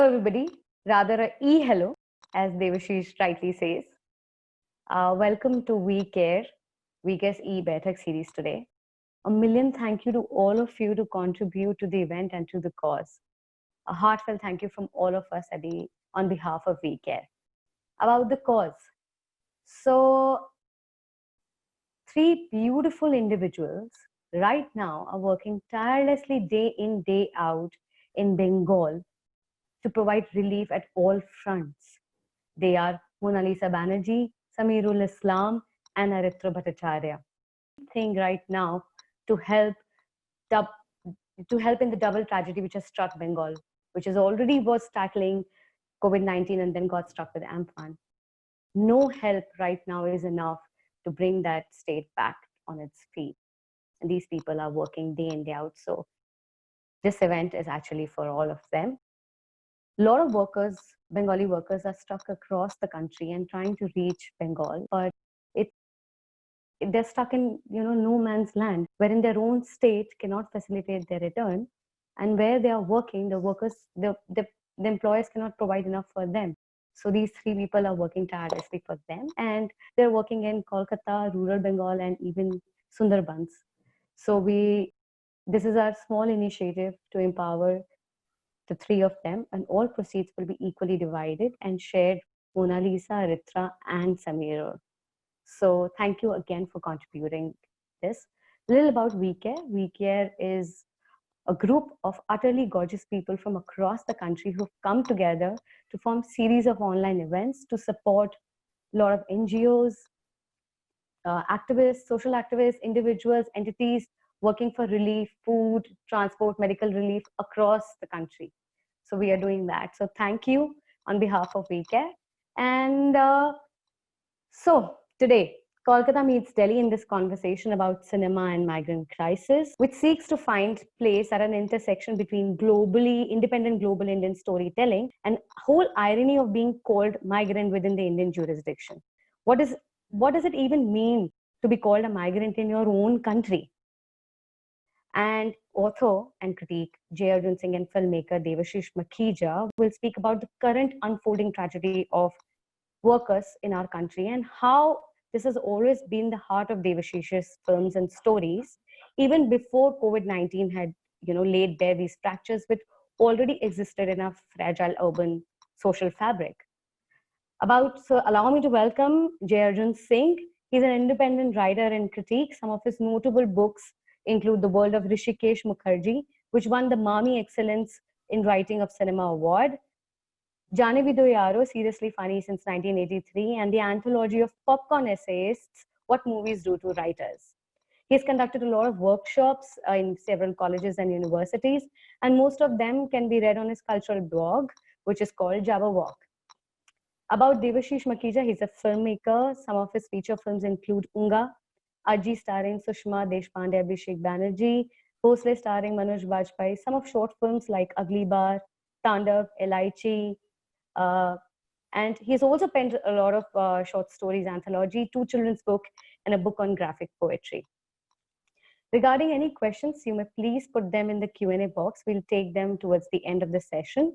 everybody, rather a hello, as Devashish rightly says. Welcome to We Care, We Care's e-Baitak series today. A million thank you to all of you to contribute to the event and to the cause. A heartfelt thank you from all of us on behalf of We Care. About the cause. So, three beautiful individuals right now are working tirelessly day in, day out in Bengal to provide relief at all fronts. They are Mona Lisa Banerjee, Samirul Islam, and Aritra Bhattacharya. Thing right now to help in the double tragedy which has struck Bengal, which is already was tackling COVID-19 and then got struck with Amphan. No help right now is enough to bring that state back on its feet. And these people are working day in, day out. So this event is actually for all of them. A lot of workers, Bengali workers, are stuck across the country and trying to reach Bengal, but they're stuck in no man's land, wherein their own state cannot facilitate their return, and where they are working, the employers cannot provide enough for them. So these three people are working tirelessly for them, and they're working in Kolkata, rural Bengal, and even Sundarbans. So this is our small initiative to empower the three of them, and all proceeds will be equally divided and shared Mona Lisa, Aritra, and Samir. So thank you again for contributing this. A little about We Care. We Care is a group of utterly gorgeous people from across the country who've come together to form series of online events to support a lot of NGOs, activists, social activists, individuals, entities working for relief, food, transport, medical relief across the country. So we are doing that. So thank you on behalf of We Care. And so today, Kolkata meets Delhi in this conversation about cinema and migrant crisis, which seeks to find place at an intersection between independent global Indian storytelling and whole irony of being called migrant within the Indian jurisdiction. What does it even mean to be called a migrant in your own country? And author and critique Jay Arjun Singh and filmmaker Devashish Makhija will speak about the current unfolding tragedy of workers in our country and how this has always been the heart of Devashish's films and stories, even before COVID-19 had laid bare these fractures which already existed in our fragile urban social fabric. So allow me to welcome Jay Arjun Singh. He's an independent writer and critique. Some of his notable books include The World of Rishikesh Mukherjee, which won the Mami Excellence in Writing of Cinema Award, Jaane Bhi Do Yaaro, Seriously Funny since 1983, and the anthology of popcorn essayists, What Movies Do to Writers. He's conducted a lot of workshops in several colleges and universities, and most of them can be read on his cultural blog, which is called Jabberwock. About Devashish Makhija, he's a filmmaker. Some of his feature films include Unga, Aji starring Sushma Deshpande, Abhishek Banerjee, Bhosle starring Manoj Bajpayee, some of short films like Agli Baar, Tandav, Elaichi, and he's also penned a lot of short stories, anthology, 2 children's books, and a book on graphic poetry. Regarding any questions, you may please put them in the Q&A box. We'll take them towards the end of the session.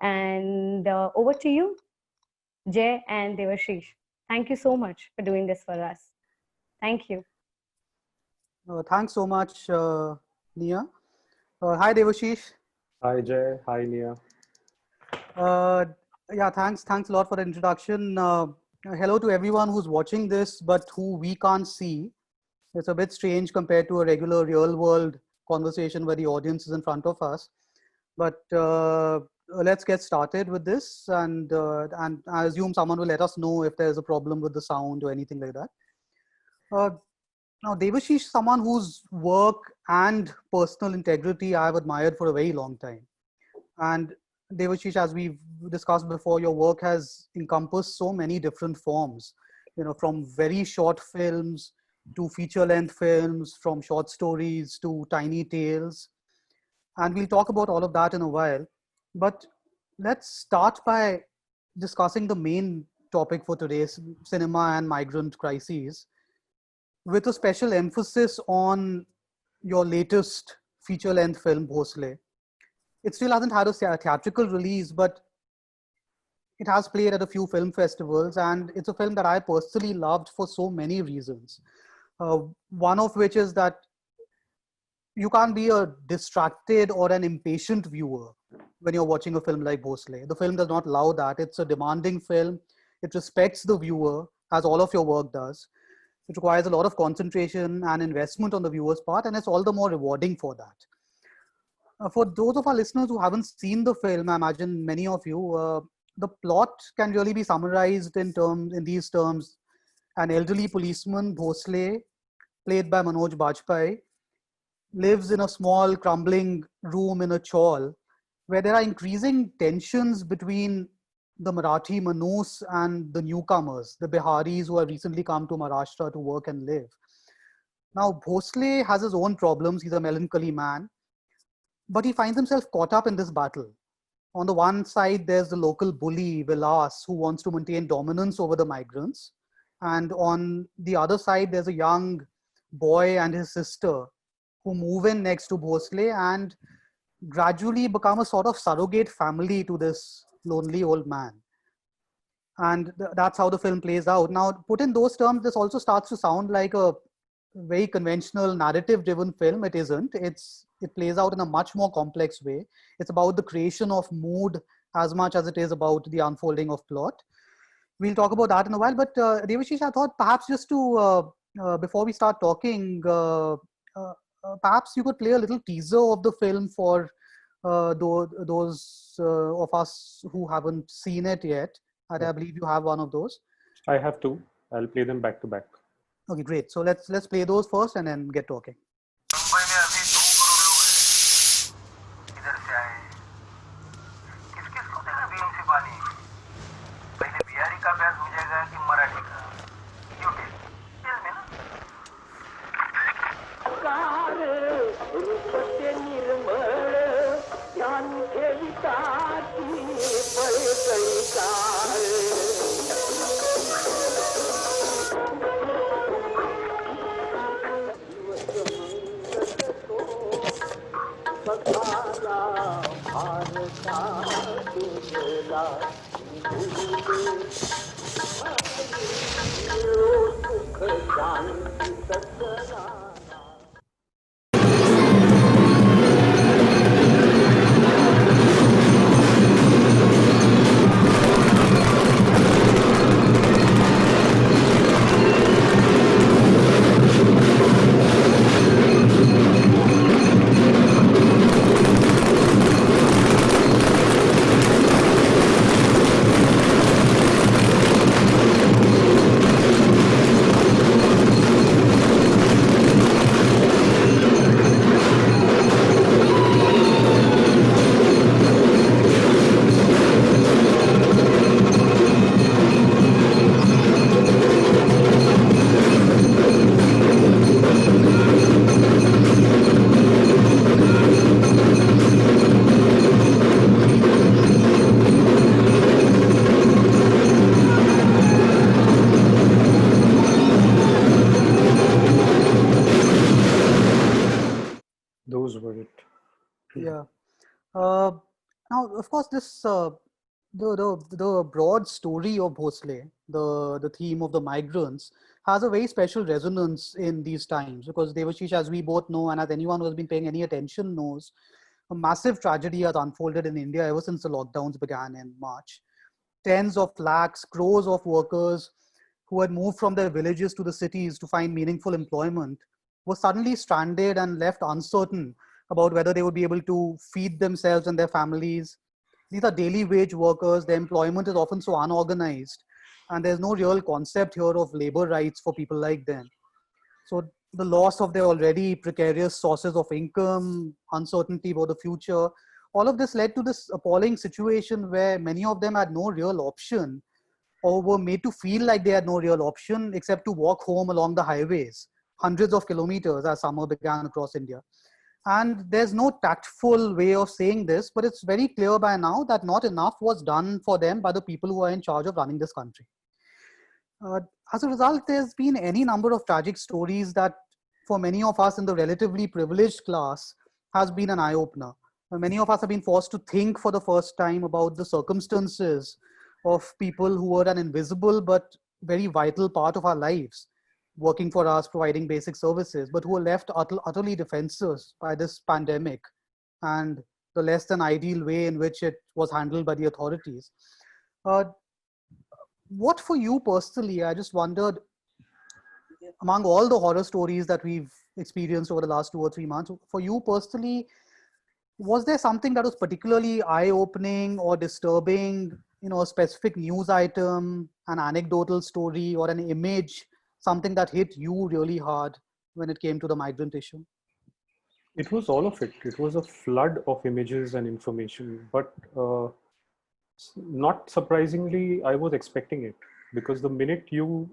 And over to you, Jay and Devashish. Thank you so much for doing this for us. Thank you. Thanks so much, Nia. Hi, Devashish. Hi, Jay. Hi, Nia. Yeah, thanks a lot for the introduction. Hello to everyone who's watching this, but who we can't see. It's a bit strange compared to a regular real world conversation where the audience is in front of us. But let's get started with this, and I assume someone will let us know if there's a problem with the sound or anything like that. Now, Devashish is someone whose work and personal integrity I've admired for a very long time. And Devashish, as we've discussed before, your work has encompassed so many different forms, from very short films to feature-length films, from short stories to tiny tales. And we'll talk about all of that in a while. But let's start by discussing the main topic for today's cinema and migrant crises, with a special emphasis on your latest feature-length film, Bhosle. it still hasn't had a theatrical release, but it has played at a few film festivals, and it's a film that I personally loved for so many reasons. One of which is that you can't be a distracted or an impatient viewer when you're watching a film like Bhosle. The film does not allow that. It's a demanding film. It respects the viewer, as all of your work does. It requires a lot of concentration and investment on the viewer's part, and it's all the more rewarding for that. For those of our listeners who haven't seen the film, I imagine many of you, the plot can really be summarized in these terms. An elderly policeman, Bhosle, played by Manoj Bajpayee, lives in a small crumbling room in a chawl where there are increasing tensions between the Marathi Manus and the newcomers, the Biharis who have recently come to Maharashtra to work and live. Now, Bhosle has his own problems. He's a melancholy man, but he finds himself caught up in this battle. On the one side, there's the local bully, Vilas, who wants to maintain dominance over the migrants. And on the other side, there's a young boy and his sister who move in next to Bhosle and gradually become a sort of surrogate family to this lonely old man. And that's how the film plays out. Now, put in those terms, this also starts to sound like a very conventional narrative-driven film. It isn't. It plays out in a much more complex way. It's about the creation of mood as much as it is about the unfolding of plot. We'll talk about that in a while. But Devashish, I thought perhaps just to, before we start talking, perhaps you could play a little teaser of the film for those of us who haven't seen it yet. I believe you have one of those. I have two. I'll play them back to back. Okay, great. So let's play those first and then get talking. Those were it. Yeah. Now, of course, this the broad story of Bhosle, the theme of the migrants, has a very special resonance in these times because Devashish, as we both know, and as anyone who has been paying any attention knows, a massive tragedy has unfolded in India ever since the lockdowns began in March. Tens of lakhs, crores of workers who had moved from their villages to the cities to find meaningful employment were suddenly stranded and left uncertain about whether they would be able to feed themselves and their families. These are daily wage workers. Their employment is often so unorganized, and there's no real concept here of labor rights for people like them. So the loss of their already precarious sources of income, uncertainty about the future, all of this led to this appalling situation where many of them had no real option or were made to feel like they had no real option except to walk home along the highways, hundreds of kilometers as summer began across India. And there's no tactful way of saying this, but it's very clear by now that not enough was done for them by the people who are in charge of running this country. As a result, there's been any number of tragic stories that for many of us in the relatively privileged class has been an eye-opener. many of us have been forced to think for the first time about the circumstances of people who were an invisible but very vital part of our lives, working for us, providing basic services, but who were left utterly defenseless by this pandemic and the less than ideal way in which it was handled by the authorities. Uh, what for you personally, I just wondered, among all the horror stories that we've experienced over the last 2 or 3 months, for you personally, was there something that was particularly eye-opening or disturbing, a specific news item, an anecdotal story, or an image, something that hit you really hard when it came to the migrant issue? It was all of it. It was a flood of images and information, but not surprisingly, I was expecting it, because the minute you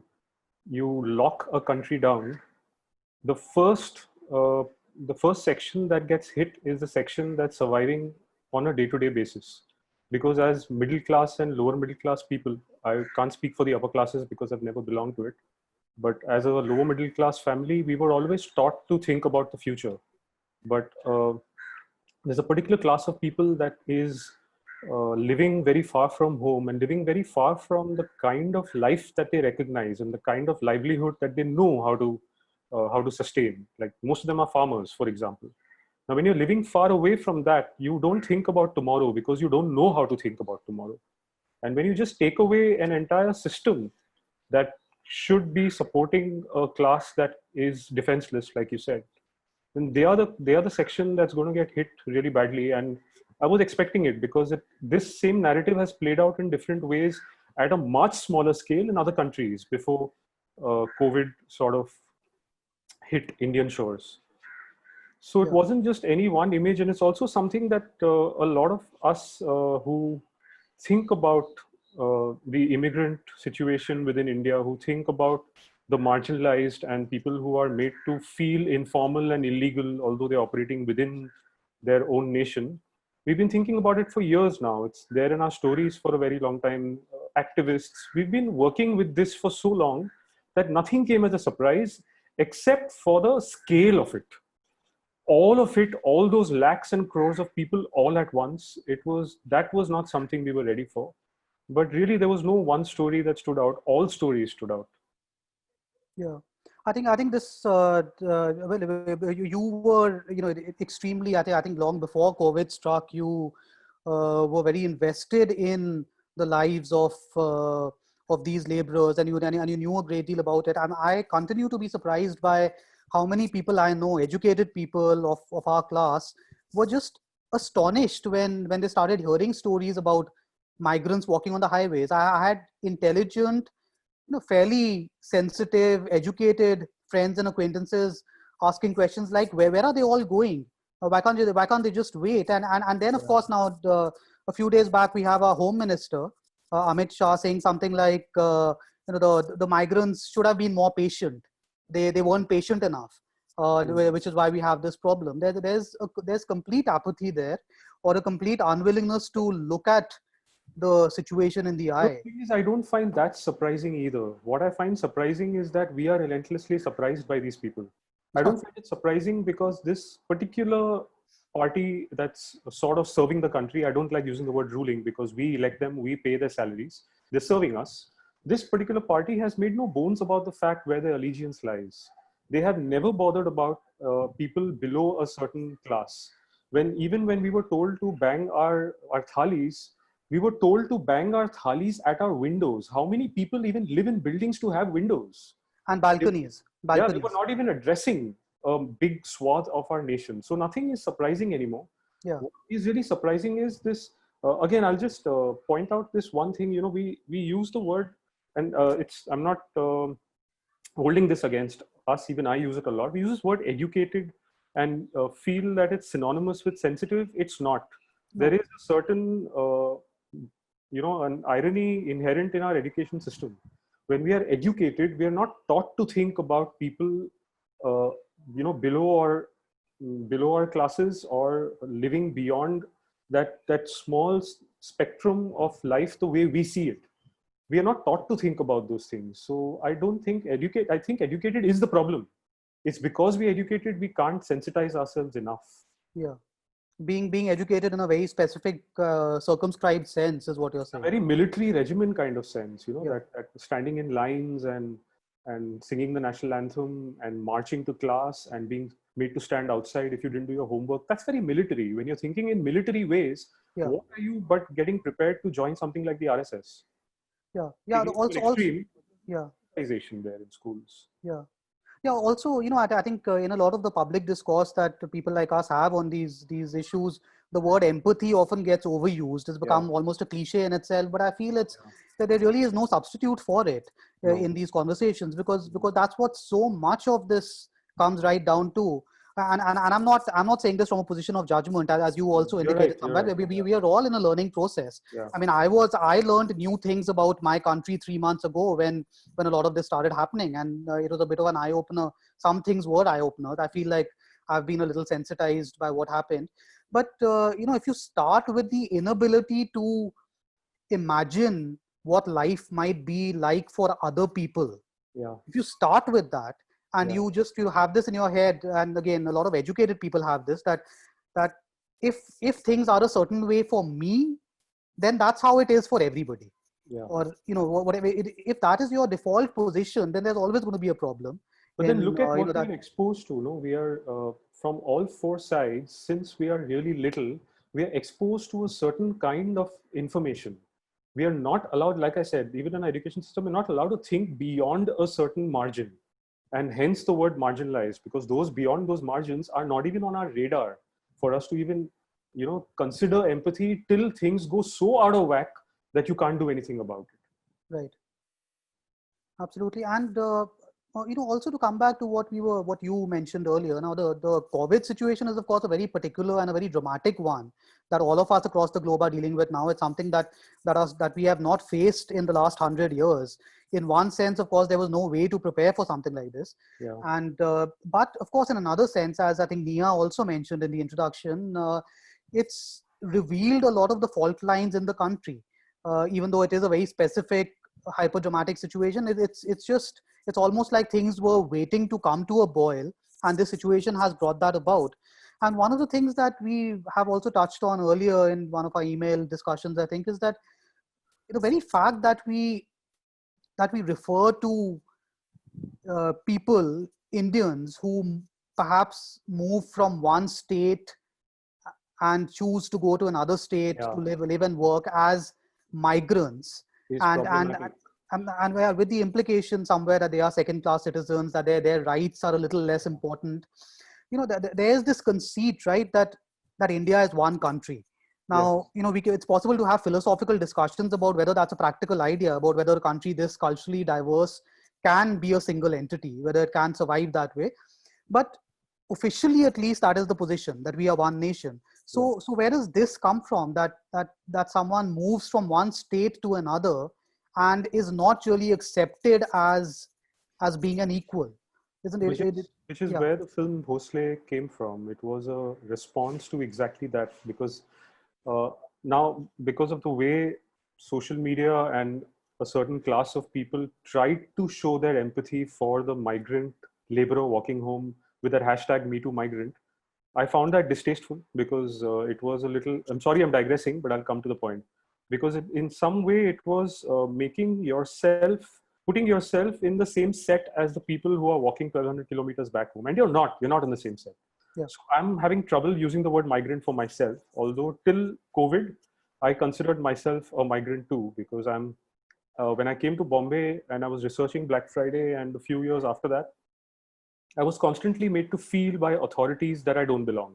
lock a country down, the first uh, the first section that gets hit is the section that's surviving on a day-to-day basis. Because as middle class and lower middle class people, I can't speak for the upper classes because I've never belonged to it, but as a lower middle class family, we were always taught to think about the future. But there's a particular class of people that is living very far from home and living very far from the kind of life that they recognize and the kind of livelihood that they know how to sustain. Like most of them are farmers, for example. Now, when you're living far away from that, you don't think about tomorrow because you don't know how to think about tomorrow. And when you just take away an entire system that should be supporting a class that is defenseless, like you said, then they are the section that's going to get hit really badly. And I was expecting it, because this same narrative has played out in different ways at a much smaller scale in other countries before COVID sort of hit Indian shores. So it Yeah. wasn't just any one image, and it's also something that a lot of us who think about the immigrant situation within India, who think about the marginalized and people who are made to feel informal and illegal, although they're operating within their own nation. We've been thinking about it for years now. It's there in our stories for a very long time. Activists, we've been working with this for so long that nothing came as a surprise except for the scale of it. All of it, all those lakhs and crores of people all at once, that was not something we were ready for. But really, there was no one story that stood out. All stories stood out. Yeah, I think this well, you were extremely, I think long before COVID struck, you were very invested in the lives of these laborers, and you knew a great deal about it. And I continue to be surprised by how many people I know, educated people of our class, were just astonished when they started hearing stories about migrants walking on the highways. I had intelligent, fairly sensitive, educated friends and acquaintances asking questions like, where are they all going? Why can't they just wait? And then, of course, now a few days back, we have our home minister, Amit Shah, saying something like, the migrants should have been more patient. They weren't patient enough, which is why we have this problem. There's complete apathy there, or a complete unwillingness to look at the situation in the The eye. thing is, I don't find that surprising either. What I find surprising is that we are relentlessly surprised by these people. I don't find it surprising because this particular party that's sort of serving the country, I don't like using the word ruling because we elect them, we pay their salaries, they're serving us. This particular party has made no bones about the fact where their allegiance lies. They have never bothered about people below a certain class. Even when we were told to bang our thalis, we were told to bang our thalis at our windows. How many people even live in buildings to have windows? And balconies. Yeah, they were not even addressing a big swath of our nation. So nothing is surprising anymore. Yeah. What is really surprising is this. Again, I'll just point out this one thing. We use the word, and I'm not holding this against us. Even I use it a lot. We use this word educated and feel that it's synonymous with sensitive. It's not. No. There is a certain an irony inherent in our education system. When we are educated, we are not taught to think about people, below our classes or living beyond that small spectrum of life the way we see it. We are not taught to think about those things. So I don't think I think educated is the problem. It's because we educated, we can't sensitize ourselves enough. Yeah. being educated in a very specific circumscribed sense is what you're A saying. very military regimen kind of sense, you know, Yeah. that standing in lines and singing the national anthem and marching to class and being made to stand outside if you didn't do your homework. That's very military. When you're thinking in military ways, Yeah. what are you but getting prepared to join something like the RSS? Yeah. Taking it to an Also, extreme yeah. militarization there in schools. Yeah. Yeah, also, I think in a lot of the public discourse that people like us have on these issues, the word empathy often gets overused. It's become almost a cliche in itself, but I feel that there really is no substitute for it in these conversations, because that's what so much of this comes right down to. And I'm not saying this from a position of judgment, as you also indicated somewhere. We are all in a learning process. Yeah. I mean, I learned new things about my country 3 months ago when a lot of this started happening, and it was a bit of an eye opener. Some things were eye openers. I feel like I've been a little sensitized by what happened. But if you start with the inability to imagine what life might be like for other people, if you start with that, and you have this in your head, and again, a lot of educated people have this, that if things are a certain way for me, then that's how it is for everybody. Or whatever, if that is your default position, then there's always going to be a problem. But then look at what we're exposed to. We are from all four sides. Since we are really little, we are exposed to a certain kind of information. We are not allowed, like I said, even in our education system, we're not allowed to think beyond a certain margin, and hence the word marginalized, because those beyond those margins are not even on our radar for us to even consider empathy till things go so out of whack that you can't do anything about it. Right. Absolutely. And also to come back to what you mentioned earlier. Now, the COVID situation is, of course, a very particular and a very dramatic one that all of us across the globe are dealing with now. It's something that we have not faced in the last 100 years. In one sense, of course, there was no way to prepare for something like this. Yeah. And but of course, in another sense, as I think Nia also mentioned in the introduction, it's revealed a lot of the fault lines in the country. Even though it is a very specific, hyper dramatic situation, it's almost like things were waiting to come to a boil, and this situation has brought that about. And one of the things that we have also touched on earlier in one of our email discussions, I think, is that the very fact that we refer to people, Indians, who perhaps move from one state and choose to go to another state to live and work as migrants, and with the implication somewhere that they are second-class citizens, that their rights are a little less important. There is this conceit, right, that India is one country. Now, it's possible to have philosophical discussions about whether that's a practical idea, about whether a country this culturally diverse can be a single entity, whether it can survive that way. But officially, at least, that is the position, that we are one nation. So where does this come from, that someone moves from one state to another and is not really accepted as being an equal? Isn't it? Which is where the film Bhosle came from. It was a response to exactly that, because now, because of the way social media and a certain class of people tried to show their empathy for the migrant laborer walking home with that hashtag #MeTooMigrant, I found that distasteful, because it was a little, I'm sorry I'm digressing, but I'll come to the point. Because in some way it was putting yourself in the same set as the people who are walking 1,200 kilometers back home. And you're not in the same set. Yeah. So I'm having trouble using the word migrant for myself, although till COVID, I considered myself a migrant too, because when I came to Bombay and I was researching Black Friday, and a few years after that, I was constantly made to feel by authorities that I don't belong.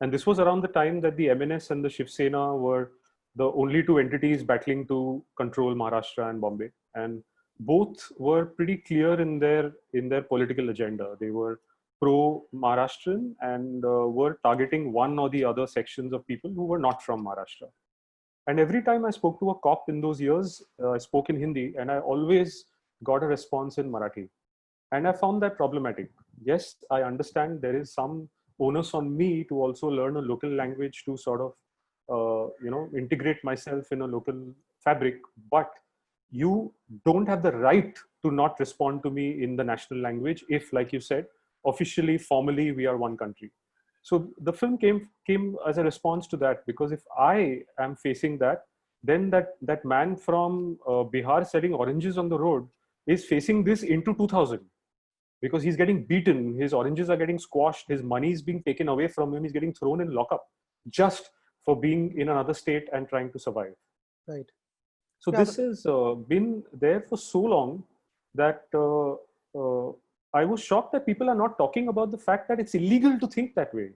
And this was around the time that the MNS and the Shiv Sena were the only two entities battling to control Maharashtra and Bombay. And both were pretty clear in their political agenda. They were pro-Maharashtrian and were targeting one or the other sections of people who were not from Maharashtra. And every time I spoke to a cop in those years, I spoke in Hindi, and I always got a response in Marathi. And I found that problematic. Yes, I understand there is some onus on me to also learn a local language to sort of, integrate myself in a local fabric. But you don't have the right to not respond to me in the national language if, like you said, officially, formally, we are one country. So the film came as a response to that, because if I am facing that, then that man from Bihar selling oranges on the road is facing this into 2000, because he's getting beaten, his oranges are getting squashed, his money is being taken away from him, he's getting thrown in lockup just for being in another state and trying to survive. Right. So Yeah, this has been there for so long that I was shocked that people are not talking about the fact that it's illegal to think that way.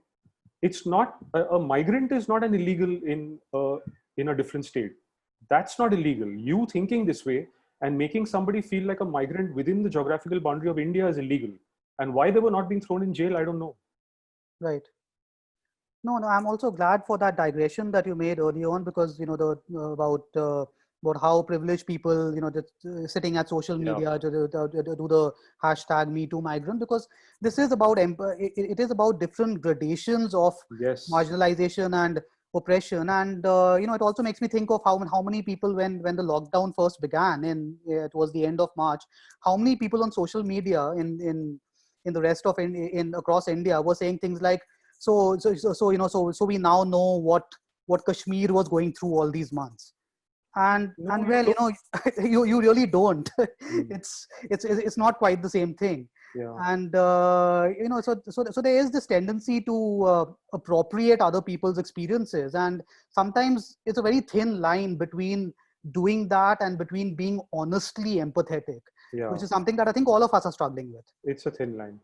It's not a migrant is not an illegal in a different state. That's not illegal. You thinking this way and making somebody feel like a migrant within the geographical boundary of India is illegal. And why they were not being thrown in jail, I don't know. right. No, I'm also glad for that digression that you made early on, because about how privileged people, just sitting at social media to do the hashtag Me Too Migrant, because this is about it is about different gradations of Yes. marginalization and oppression, and it also makes me think of how many people, when the lockdown first began towards the end of March, how many people on social media in the rest of in across India were saying things like, so we now know what Kashmir was going through all these months, and well, you really don't. It's not quite the same thing. Yeah. And so there is this tendency to appropriate other people's experiences, and sometimes it's a very thin line between doing that and between being honestly empathetic, which is something that I think all of us are struggling with. It's a thin line.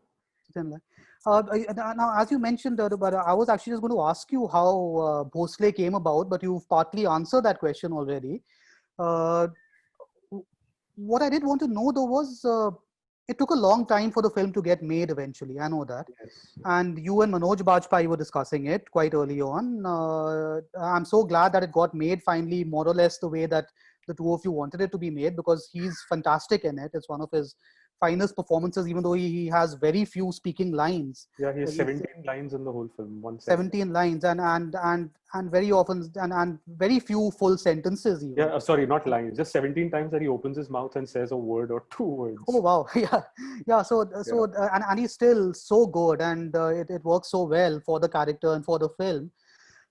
Now, as you mentioned, but I was actually just going to ask you how Bhosle came about, but you've partly answered that question already. What I did want to know, though, was it took a long time for the film to get made eventually. I know that. Yes. And you and Manoj Bajpayee were discussing it quite early on. I'm so glad that it got made finally, more or less the way that the two of you wanted it to be made, because he's fantastic in it. It's one of his finest performances, even though he has very few speaking lines. Yeah, he has 17 lines in the whole film. 17 lines and very often and very few full sentences even. Yeah, sorry, not lines. Just 17 times that he opens his mouth and says a word or two words. Oh wow, yeah. And he's still so good, and it works so well for the character and for the film.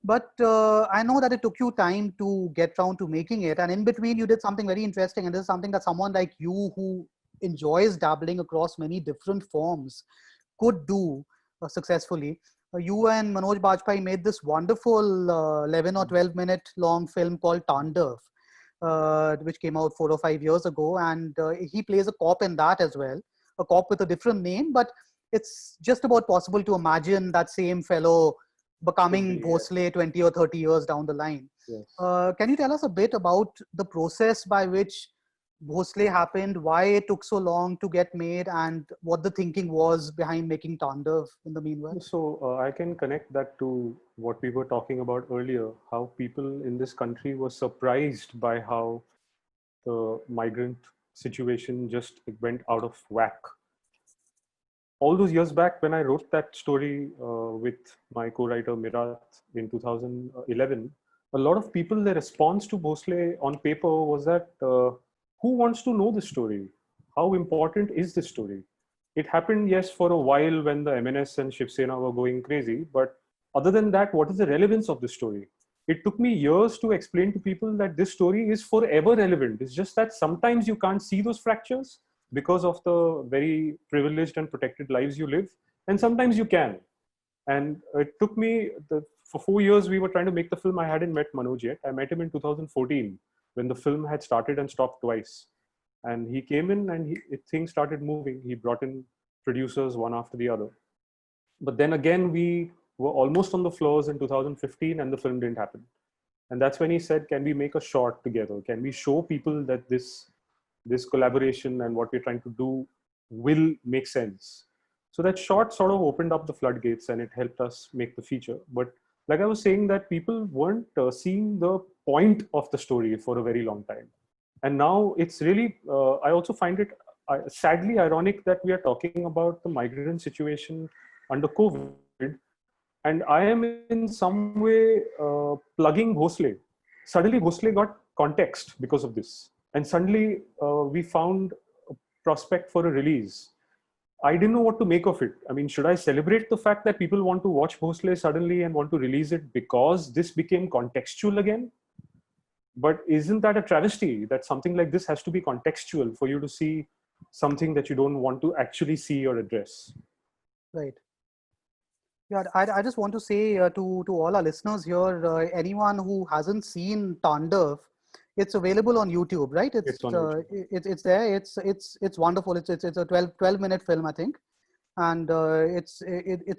But I know that it took you time to get around to making it, and in between you did something very interesting, and this is something that someone like you, who enjoys dabbling across many different forms, could do successfully. You and Manoj Bajpayee made this wonderful 11 or 12 minute long film called Tandav, which came out 4 or 5 years ago, and he plays a cop in that as well, a cop with a different name, but it's just about possible to imagine that same fellow becoming Bhosle 20 or 30 years down the line. Yes. Can you tell us a bit about the process by which Bhosle happened, why it took so long to get made, and what the thinking was behind making Tandav in the meanwhile? So I can connect that to what we were talking about earlier, how people in this country were surprised by how the migrant situation just went out of whack. All those years back when I wrote that story with my co-writer Mirat in 2011, a lot of people, their response to Bhosle on paper was that, who wants to know this story? How important is this story? It happened, yes, for a while when the MNS and Shiv Sena were going crazy, but other than that, what is the relevance of this story? It took me years to explain to people that this story is forever relevant. It's just that sometimes you can't see those fractures because of the very privileged and protected lives you live, and sometimes you can. And it took me, for 4 years we were trying to make the film. I hadn't met Manoj yet. I met him in 2014 when the film had started and stopped twice. And he came in and things started moving. He brought in producers one after the other. But then again, we were almost on the floors in 2015 and the film didn't happen. And that's when he said, can we make a short together? Can we show people that this collaboration and what we're trying to do will make sense? So that short sort of opened up the floodgates and it helped us make the feature. But like I was saying, that people weren't seeing the point of the story for a very long time. And now it's really, I also find it sadly ironic that we are talking about the migrant situation under COVID. And I am in some way plugging Bhosle. Suddenly Bhosle got context because of this. And suddenly we found a prospect for a release. I didn't know what to make of it. I mean, should I celebrate the fact that people want to watch Bhosle suddenly and want to release it because this became contextual again? But isn't that a travesty that something like this has to be contextual for you to see something that you don't want to actually see or address? Right. Yeah, I just want to say to all our listeners here, anyone who hasn't seen Tandav, it's available on YouTube, right? It's on YouTube. It's there. It's wonderful. It's a 12-minute film, I think, and it's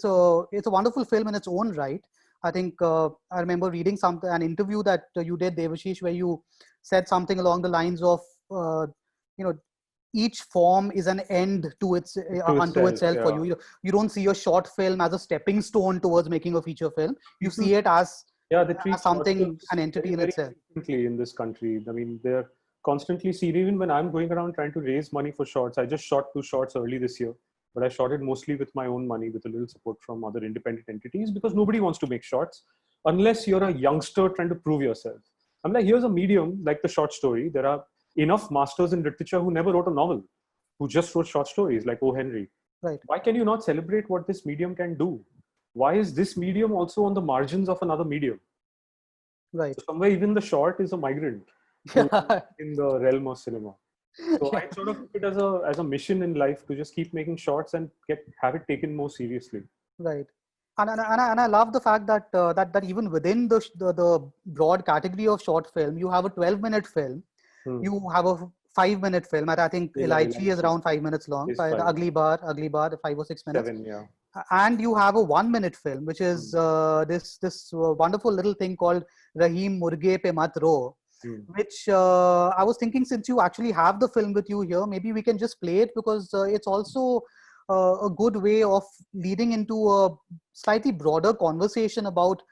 a wonderful film in its own right. I think I remember reading an interview that you did, Devashish, where you said something along the lines of you know, each form is an end to its unto itself for you. You don't see a short film as a stepping stone towards making a feature film. You see it as they treat something, an entity in itself. Differently in this country. I mean, they're constantly seen. Even when I'm going around trying to raise money for shorts, I just shot 2 shorts early this year, but I shot it mostly with my own money, with a little support from other independent entities, because nobody wants to make shorts unless you're a youngster trying to prove yourself. I'm like, here's a medium like the short story. There are enough masters in literature who never wrote a novel, who just wrote short stories like O. Henry. Right. Why can you not celebrate what this medium can do? Why is this medium also on the margins of another medium? Right. So somewhere even the short is a migrant in the realm of cinema. So I sort of took it as a mission in life to just keep making shorts and have it taken more seriously. Right. And I love the fact that that even within the broad category of short film, you have a 12-minute film, you have a 5-minute film. I think Elaichi is around 5 minutes long. The Ugly Bar, 5 or 6 minutes. 7, yeah. And you have a 1-minute film, which is this wonderful little thing called Rahim Murge Pe Mat Ro, which I was thinking, since you actually have the film with you here, maybe we can just play it, because it's also a good way of leading into a slightly broader conversation about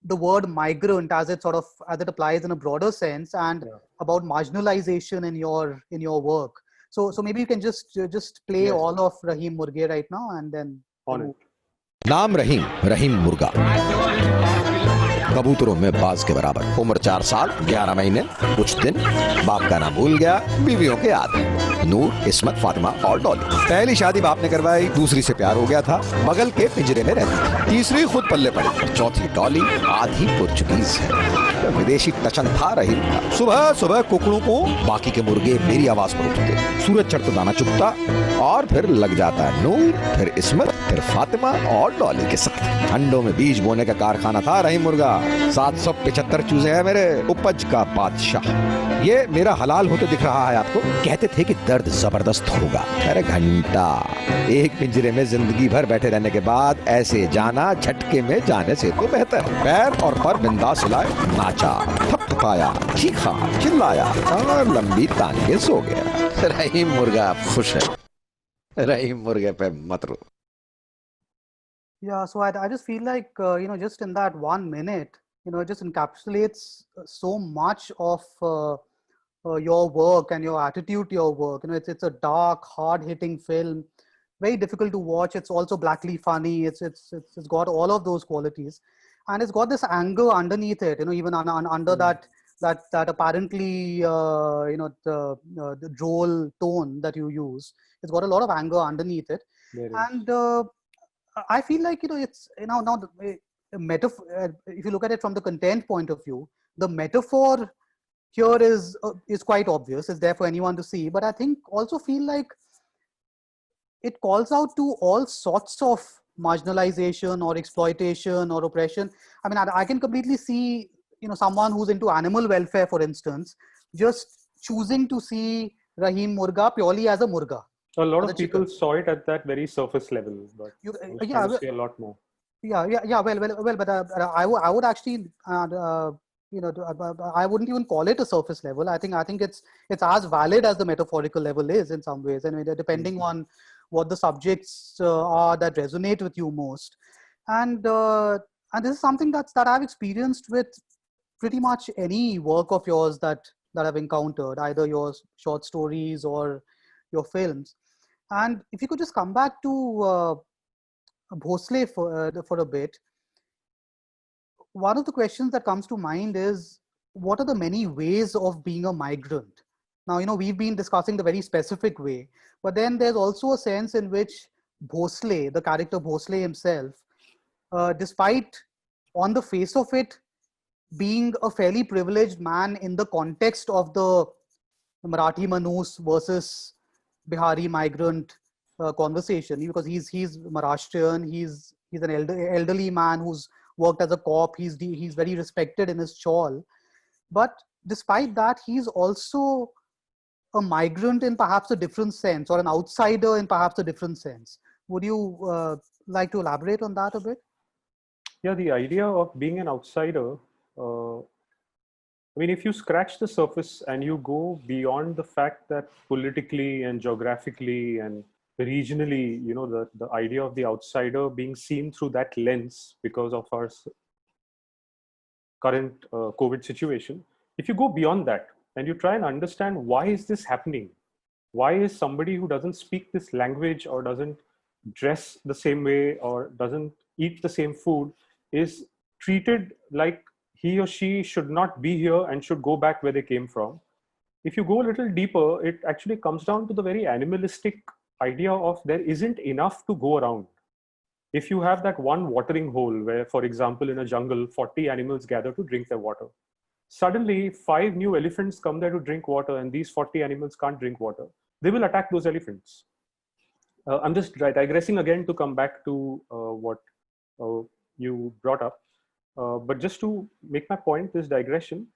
the word migrant as it applies in a broader sense, and about marginalization in your work. So maybe you can just play all of Rahim Murge right now, and then on it. नाम रहीम मुर्गा, कबूतरों में बाज के बराबर, उम्र 4 साल 11 महीने कुछ दिन, बाप का नाम भूल गया, बीवियों के याद है, नूर, इस्मत, फातिमा और डॉली। पहली शादी बाप ने करवाई, दूसरी से प्यार हो गया था, बगल के पिंजरे में रहती थी, तीसरी खुद पल्ले पड़ी, चौथी डॉली आधी पुर्तगालीज है, विदेशी टचन था रहीम का। सुबह सुबह कुकड़ों को बाकी के मुर्गे मेरी आवाज पर उठते, सूरज चढ़ता दाना चुगता और फिर लग जाता है नूर, फिर इस्मत, फिर फातिमा और डॉली के साथ। अंडों में बीज बोने का कारखाना था रहीम मुर्गा। 775 चूजे हैं मेरे, उपज का बादशाह। ये मेरा हलाल होते दिख रहा है आपको? कहते थे कि दर्द जबरदस्त होगा। अरे घंटा, एक पिंजरे में जिंदगी भर बैठे रहने के बाद ऐसे जाना झटके में जाने से तो बेहतर। पैर और पर बिंदास हिलाए, नाचा, थपथपाया, चीखा, चिल्लाया और लंबी तान के सो गया। रहीम मुर्गा खुश है, रहीम मुर्गे पे मत रो। Yeah, so I just feel like, just in that 1 minute, it just encapsulates so much of your work and your attitude to your work. It's a dark, hard-hitting film, very difficult to watch. It's also blackly funny. It's got all of those qualities, and it's got this anger underneath it. Even under that apparently the droll tone that you use, it's got a lot of anger underneath it, and. I feel like, it's now the metaphor. If you look at it from the content point of view, the metaphor here is quite obvious. It's there for anyone to see. But I think also feel like it calls out to all sorts of marginalization or exploitation or oppression. I mean, I can completely see, someone who's into animal welfare, for instance, just choosing to see Rahim Murga purely as a murga. A lot of people saw it at that very surface level, but I would say a lot more. Well, but I would actually, I wouldn't even call it a surface level. I think it's as valid as the metaphorical level is in some ways, and depending on what the subjects are that resonate with you most, and this is something that I've experienced with pretty much any work of yours that I've encountered, either your short stories or your films. And if you could just come back to Bhosle for a bit, one of the questions that comes to mind is, what are the many ways of being a migrant? Now, we've been discussing the very specific way, but then there's also a sense in which Bhosle, the character Bhosle himself, despite on the face of it being a fairly privileged man in the context of the Marathi Manus versus Bihari migrant conversation, because he's Maharashtrian, he's an elderly man who's worked as a cop, he's very respected in his chawl, but despite that, he's also a migrant in perhaps a different sense, or an outsider in perhaps a different sense. Would you like to elaborate on that a bit? Yeah, the idea of being an outsider, I mean, if you scratch the surface and you go beyond the fact that politically and geographically and regionally, the idea of the outsider being seen through that lens because of our current COVID situation, if you go beyond that and you try and understand why is this happening, why is somebody who doesn't speak this language or doesn't dress the same way or doesn't eat the same food is treated like he or she should not be here and should go back where they came from. If you go a little deeper, it actually comes down to the very animalistic idea of there isn't enough to go around. If you have that one watering hole where, for example, in a jungle, 40 animals gather to drink their water. Suddenly, 5 new elephants come there to drink water and these 40 animals can't drink water. They will attack those elephants. I'm just digressing again to come back to what you brought up. But just to make my point, this digression,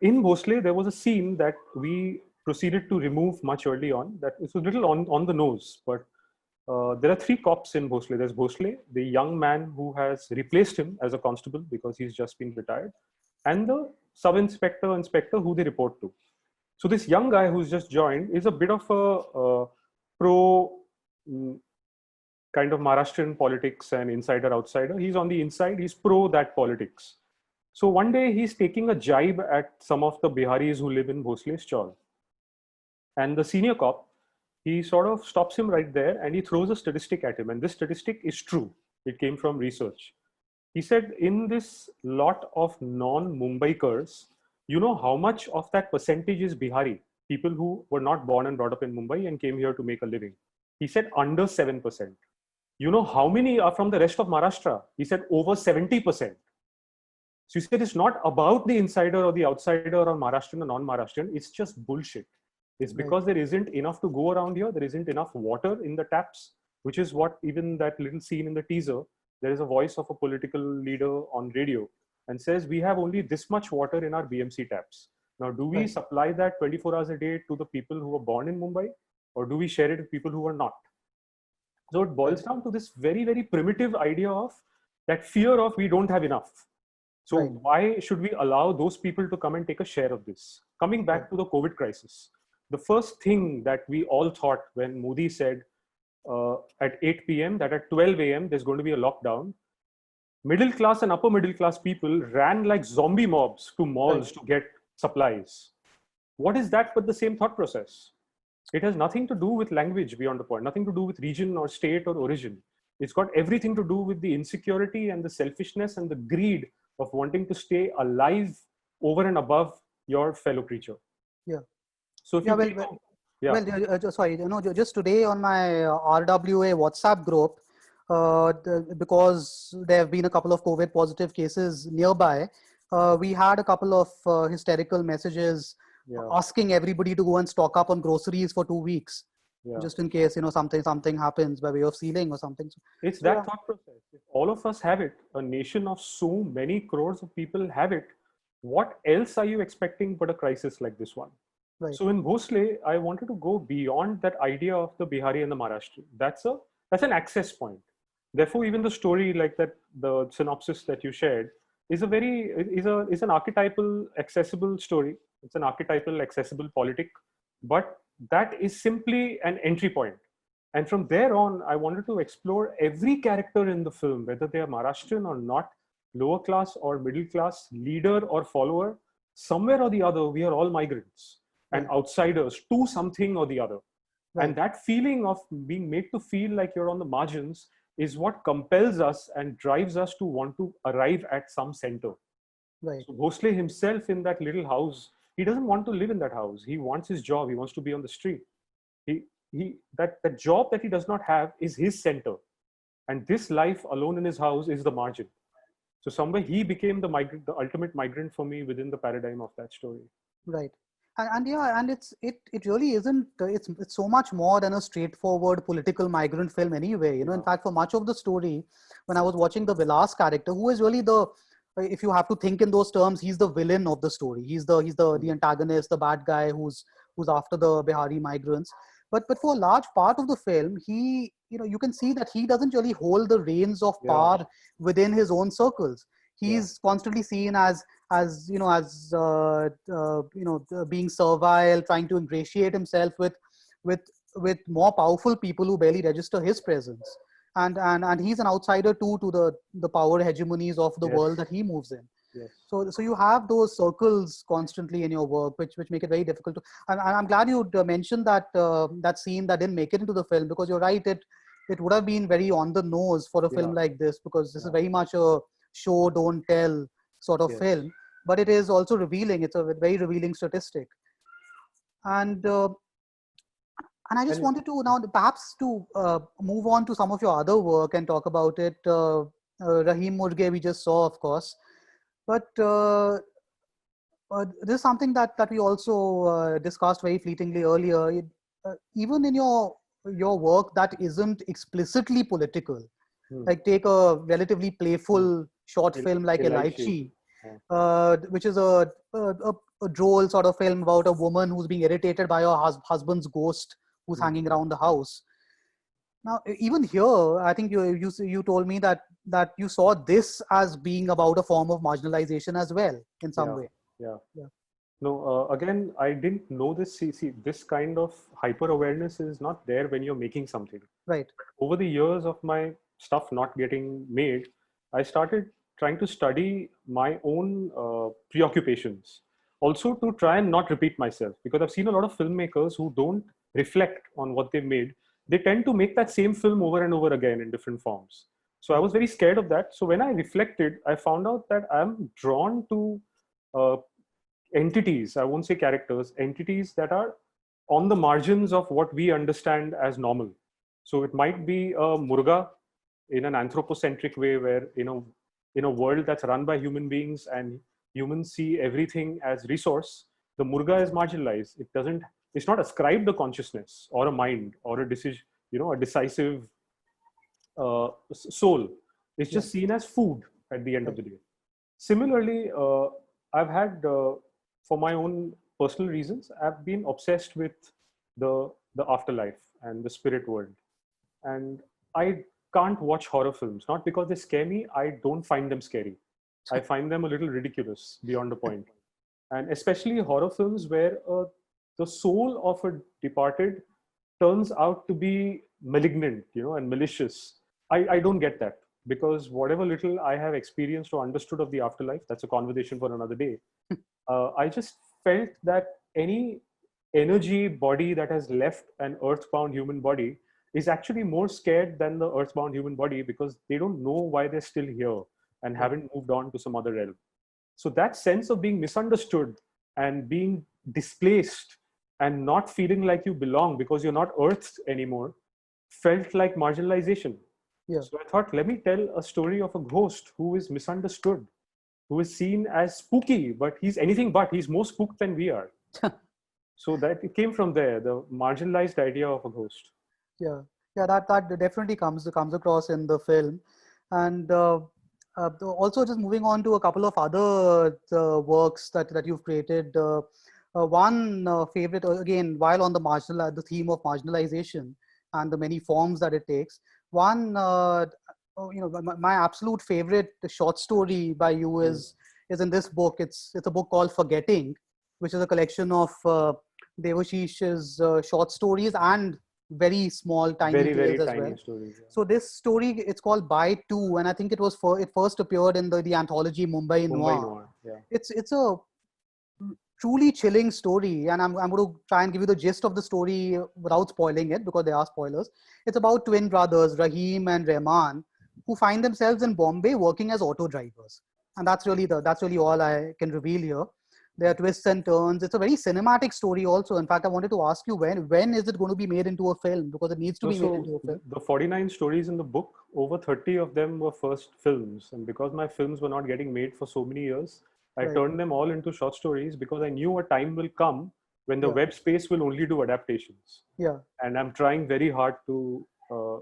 in Bhosle, there was a scene that we proceeded to remove much early on. That it was a little on the nose, but there are 3 cops in Bhosle. There's Bhosle, the young man who has replaced him as a constable because he's just been retired, and the sub-inspector, inspector who they report to. So this young guy who's just joined is a bit of a pro kind of Maharashtrian politics and insider outsider. He's on the inside, he's pro that politics. So one day he's taking a jibe at some of the Biharis who live in Bhosle's chawl. And the senior cop, he sort of stops him right there and he throws a statistic at him. And this statistic is true. It came from research. He said, in this lot of non-Mumbaikars, you know how much of that percentage is Bihari? People who were not born and brought up in Mumbai and came here to make a living. He said under 7%. You know how many are from the rest of Maharashtra? He said over 70%. So he said it's not about the insider or the outsider or Maharashtrian or non-Maharashtrian. It's just bullshit. It's because there isn't enough to go around here. There isn't enough water in the taps, which is what even that little scene in the teaser, there is a voice of a political leader on radio and says, we have only this much water in our BMC taps. Now, do we supply that 24 hours a day to the people who were born in Mumbai, or do we share it with people who are not? So it boils down to this very, very primitive idea of that fear of we don't have enough. So why should we allow those people to come and take a share of this? Coming back to the COVID crisis, the first thing that we all thought when Modi said at 8 p.m. that at 12 a.m. there's going to be a lockdown, middle class and upper middle class people ran like zombie mobs to malls to get supplies. What is that but the same thought process? It has nothing to do with language beyond the point, nothing to do with region or state or origin. It's got everything to do with the insecurity and the selfishness and the greed of wanting to stay alive over and above your fellow creature. Yeah. So if sorry, just today on my RWA WhatsApp group, because there have been a couple of COVID positive cases nearby, we had a couple of hysterical messages asking everybody to go and stock up on groceries for 2 weeks, just in case something happens by way of sealing or something. It's that thought process. If all of us have it, a nation of so many crores of people have it, what else are you expecting but a crisis like this one? Right. So in Bhosle, I wanted to go beyond that idea of the Bihari and the Maharashtrian. That's an access point. Therefore, even the story like that, the synopsis that you shared, is an archetypal, accessible story. It's an archetypal, accessible politic, but that is simply an entry point. And from there on, I wanted to explore every character in the film, whether they are Maharashtrian or not, lower class or middle class, leader or follower, somewhere or the other, we are all migrants and outsiders to something or the other. Right. And that feeling of being made to feel like you're on the margins is what compels us and drives us to want to arrive at some center. Right. So Bhosle himself in that little house he doesn't want to live in that house. He wants his job. He wants to be on the street. That job that he does not have is his center. And this life alone in his house is the margin. So somewhere he became the migrant, the ultimate migrant for me within the paradigm of that story. Right. And yeah, and it really isn't. It's so much more than a straightforward political migrant film anyway. You know, in fact, for much of the story, when I was watching the Vilas character, who is really the, if you have to think in those terms, he's the villain of the story. He's the antagonist, the bad guy who's after the Bihari migrants. But for a large part of the film, he, you know, you can see that he doesn't really hold the reins of power within his own circles. He's constantly seen as being servile, trying to ingratiate himself with more powerful people who barely register his presence, and he's an outsider too to the power hegemonies of the world that he moves in. Yes. So you have those circles constantly in your work, which make it very difficult to. And I'm glad you mentioned that that scene that didn't make it into the film, because you're right, it would have been very on the nose for a film like this, because this is very much a show don't tell sort of film, but it is also revealing. It's a very revealing statistic. And I just wanted to now perhaps to move on to some of your other work and talk about it. Rahim Murge we just saw, of course, but this is something that we also discussed very fleetingly earlier. Even in your work that isn't explicitly political, like take a relatively playful short film like Elaichi, which is a droll sort of film about a woman who's being irritated by her husband's ghost who's hanging around the house. Now, even here, I think you told me that you saw this as being about a form of marginalization as well in some way. Yeah. No, again, I didn't know this. See, this kind of hyper awareness is not there when you're making something. Right. Over the years of my stuff not getting made, I started trying to study my own preoccupations, also to try and not repeat myself, because I've seen a lot of filmmakers who don't reflect on what they've made. They tend to make that same film over and over again in different forms. So I was very scared of that. So when I reflected, I found out that I'm drawn to entities, I won't say characters, entities that are on the margins of what we understand as normal. So it might be a murga in an anthropocentric way, where in a world that's run by human beings and humans see everything as resource, the murga is marginalized. It's not ascribed a consciousness or a mind or a decision, a decisive soul. It's just seen as food at the end of the day. Similarly, I've had, for my own personal reasons, I've been obsessed with the afterlife and the spirit world. And I can't watch horror films, not because they scare me. I don't find them scary. I find them a little ridiculous beyond a point. And especially horror films where the soul of a departed turns out to be malignant, and malicious. I don't get that, because whatever little I have experienced or understood of the afterlife, that's a conversation for another day. I just felt that any energy body that has left an earthbound human body is actually more scared than the earthbound human body, because they don't know why they're still here and haven't moved on to some other realm. So that sense of being misunderstood and being displaced and not feeling like you belong because you're not earthed anymore felt like marginalization. Yeah. So I thought, let me tell a story of a ghost who is misunderstood, who is seen as spooky, but he's anything but. He's more spooked than we are. So that it came from there, the marginalized idea of a ghost. Yeah, that definitely comes across in the film. And also, just moving on to a couple of other works that you've created. One favorite, again, while on the theme of marginalization and the many forms that it takes. One, my absolute favorite short story by you is in this book. It's a book called Forgetting, which is a collection of Devashish's short stories and very small, tiny tales as well. Stories, yeah. So this story, it's called By Two, and I think it first appeared in the anthology Mumbai Noir. Yeah. It's a truly chilling story, and I'm going to try and give you the gist of the story without spoiling it, because there are spoilers. It's about twin brothers, Rahim and Rehman, who find themselves in Bombay working as auto drivers, and that's really all I can reveal here. There are twists and turns. It's a very cinematic story also. In fact, I wanted to ask you when is it going to be made into a film? Because it needs to No, be made into a film. the 49 stories in the book, over 30 of them were first films. And because my films were not getting made for so many years, I Right. turned them all into short stories because I knew a time will come when the Yeah. web space will only do adaptations. Yeah. And I'm trying very hard to,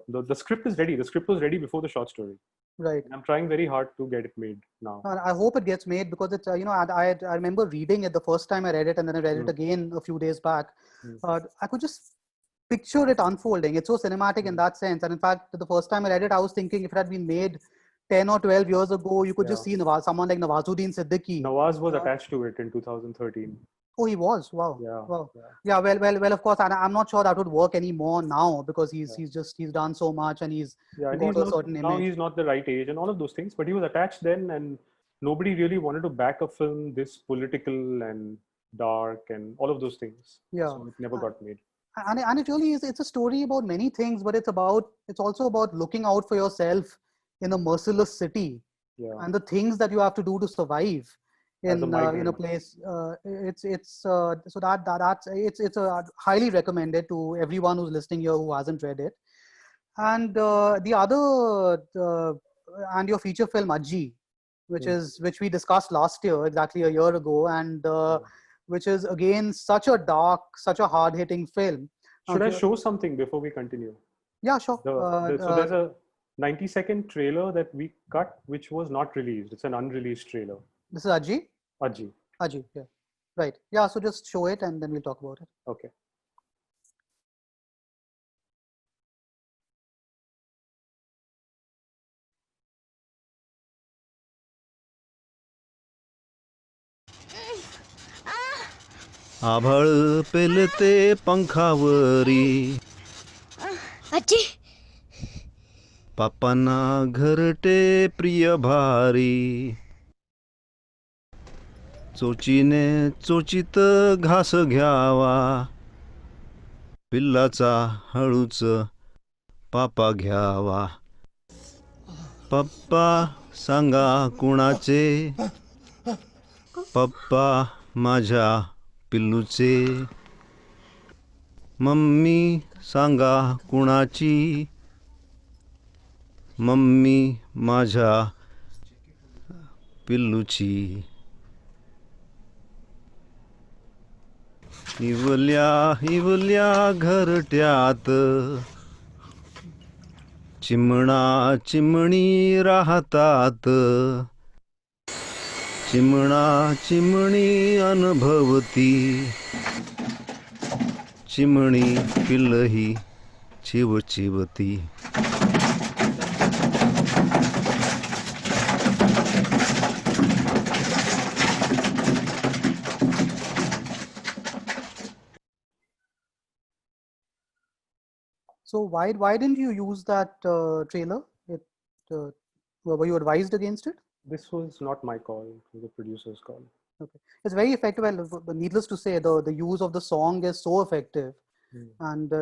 the script is ready. The script was ready before the short story. Right. And I'm trying very hard to get it made now. And I hope it gets made because it's, I remember reading it the first time I read it, and then I read it again a few days back. I could just picture it unfolding. It's so cinematic in that sense. And in fact, the first time I read it, I was thinking if it had been made 10 or 12 years ago, you could just see someone like Nawazuddin Siddiqui. Nawaz was attached to it in 2013. Oh, he was. Wow. Yeah. Wow. Yeah. Well. Of course, and I'm not sure that would work anymore now because he's done so much and he's and got he's a not, certain now image. he's not the right age and all of those things. But he was attached then, and nobody really wanted to back a film this political and dark and all of those things. Yeah. So it never got made. And it really is. It's a story about many things, but it's also about looking out for yourself in a merciless city and the things that you have to do to survive in a place. It's highly recommended to everyone who's listening here who hasn't read it. And the other and your feature film Ajji, which we discussed last year, exactly a year ago, and which is again such a dark, such a hard-hitting film. Should I show something before we continue? Yeah, sure. So there's a 90-second trailer that we cut, which was not released. It's an unreleased trailer. This is Ajji? Ajji, yeah. Right. Yeah, so just show it and then we'll talk about it. Okay. आभाळ पेलते पंखावरी आजी पापांना घरटे प्रिय भारी चोचीने चोचीत घास घ्यावा पिल्लाचा हळूच पापा घ्यावा पप्पा सांगा कुणाचे पप्पा माझ्या पिल्लूचे मम्मी सांगा कुणाची मम्मी माझ्या पिल्लूची इवल्या घरट्यात चिमणा चिमणी राहतात चिमणा चिमणी अनुभवती चिमणी पिल्लही चिवचिवती So why didn't you use that trailer? Were you advised against it? This was not my call. It was the producer's call. Okay, it's very effective. But needless to say, the use of the song is so effective, and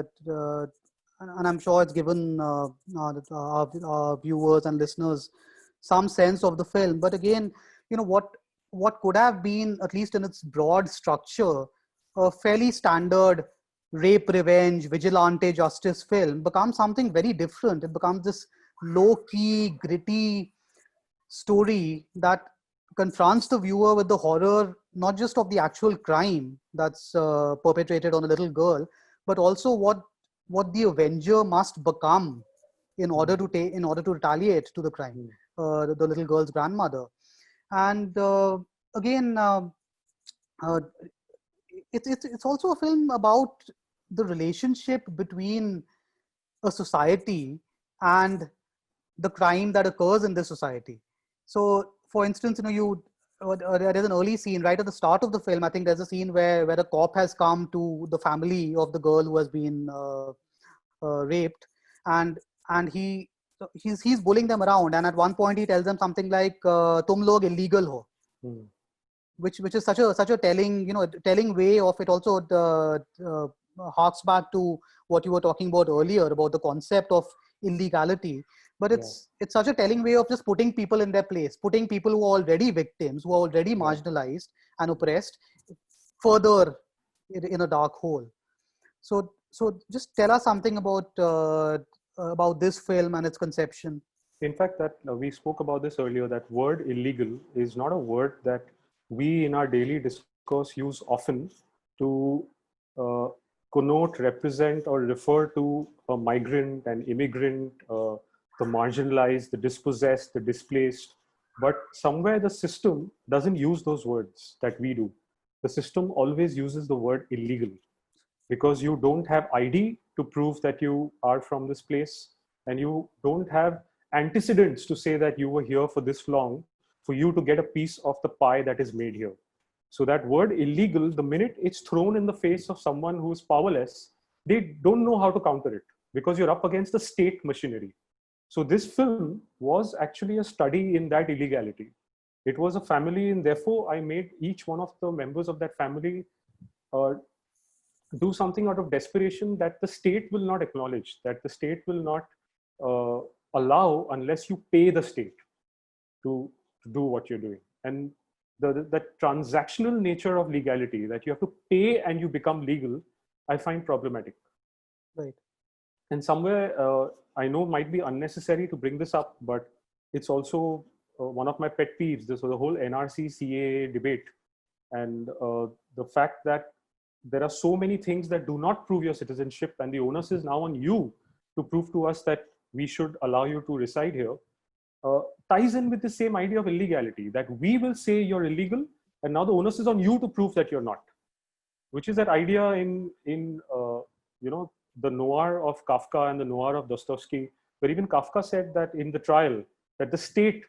I'm sure it's given our viewers and listeners some sense of the film. But again, what could have been, at least in its broad structure, a fairly standard rape, revenge, vigilante justice film becomes something very different. It becomes this low-key, gritty story that confronts the viewer with the horror, not just of the actual crime that's perpetrated on a little girl, but also what the avenger must become in order to retaliate to the crime, the little girl's grandmother. And again, it's also a film about the relationship between a society and the crime that occurs in this society. So, for instance, there is an early scene right at the start of the film. I think there's a scene where a cop has come to the family of the girl who has been raped, and he's bullying them around. And at one point, he tells them something like "Tum log illegal ho," which is such a telling way of it. Also harks back to what you were talking about earlier about the concept of illegality. But it's such a telling way of just putting people in their place, putting people who are already victims, who are already marginalized and oppressed, further in a dark hole. So just tell us something about this film and its conception. In fact, that we spoke about this earlier, that word illegal is not a word that we in our daily discourse use often to connote, represent, or refer to a migrant, an immigrant, the marginalized, the dispossessed, the displaced. But somewhere the system doesn't use those words that we do. The system always uses the word illegal, because you don't have ID to prove that you are from this place, and you don't have antecedents to say that you were here for this long for you to get a piece of the pie that is made here. So that word illegal, the minute it's thrown in the face of someone who is powerless, they don't know how to counter it, because you're up against the state machinery. So this film was actually a study in that illegality. It was a family, and therefore I made each one of the members of that family do something out of desperation that the state will not acknowledge, that the state will not allow unless you pay the state to do what you're doing. And the transactional nature of legality, that you have to pay and you become legal, I find problematic. Right. And somewhere, I know might be unnecessary to bring this up, but it's also one of my pet peeves, so the whole NRC CAA debate, and the fact that there are so many things that do not prove your citizenship, and the onus is now on you to prove to us that we should allow you to reside here, ties in with the same idea of illegality, that we will say you're illegal, and now the onus is on you to prove that you're not, which is that idea in the noir of Kafka and the noir of Dostoevsky, where even Kafka said that in the trial, that the state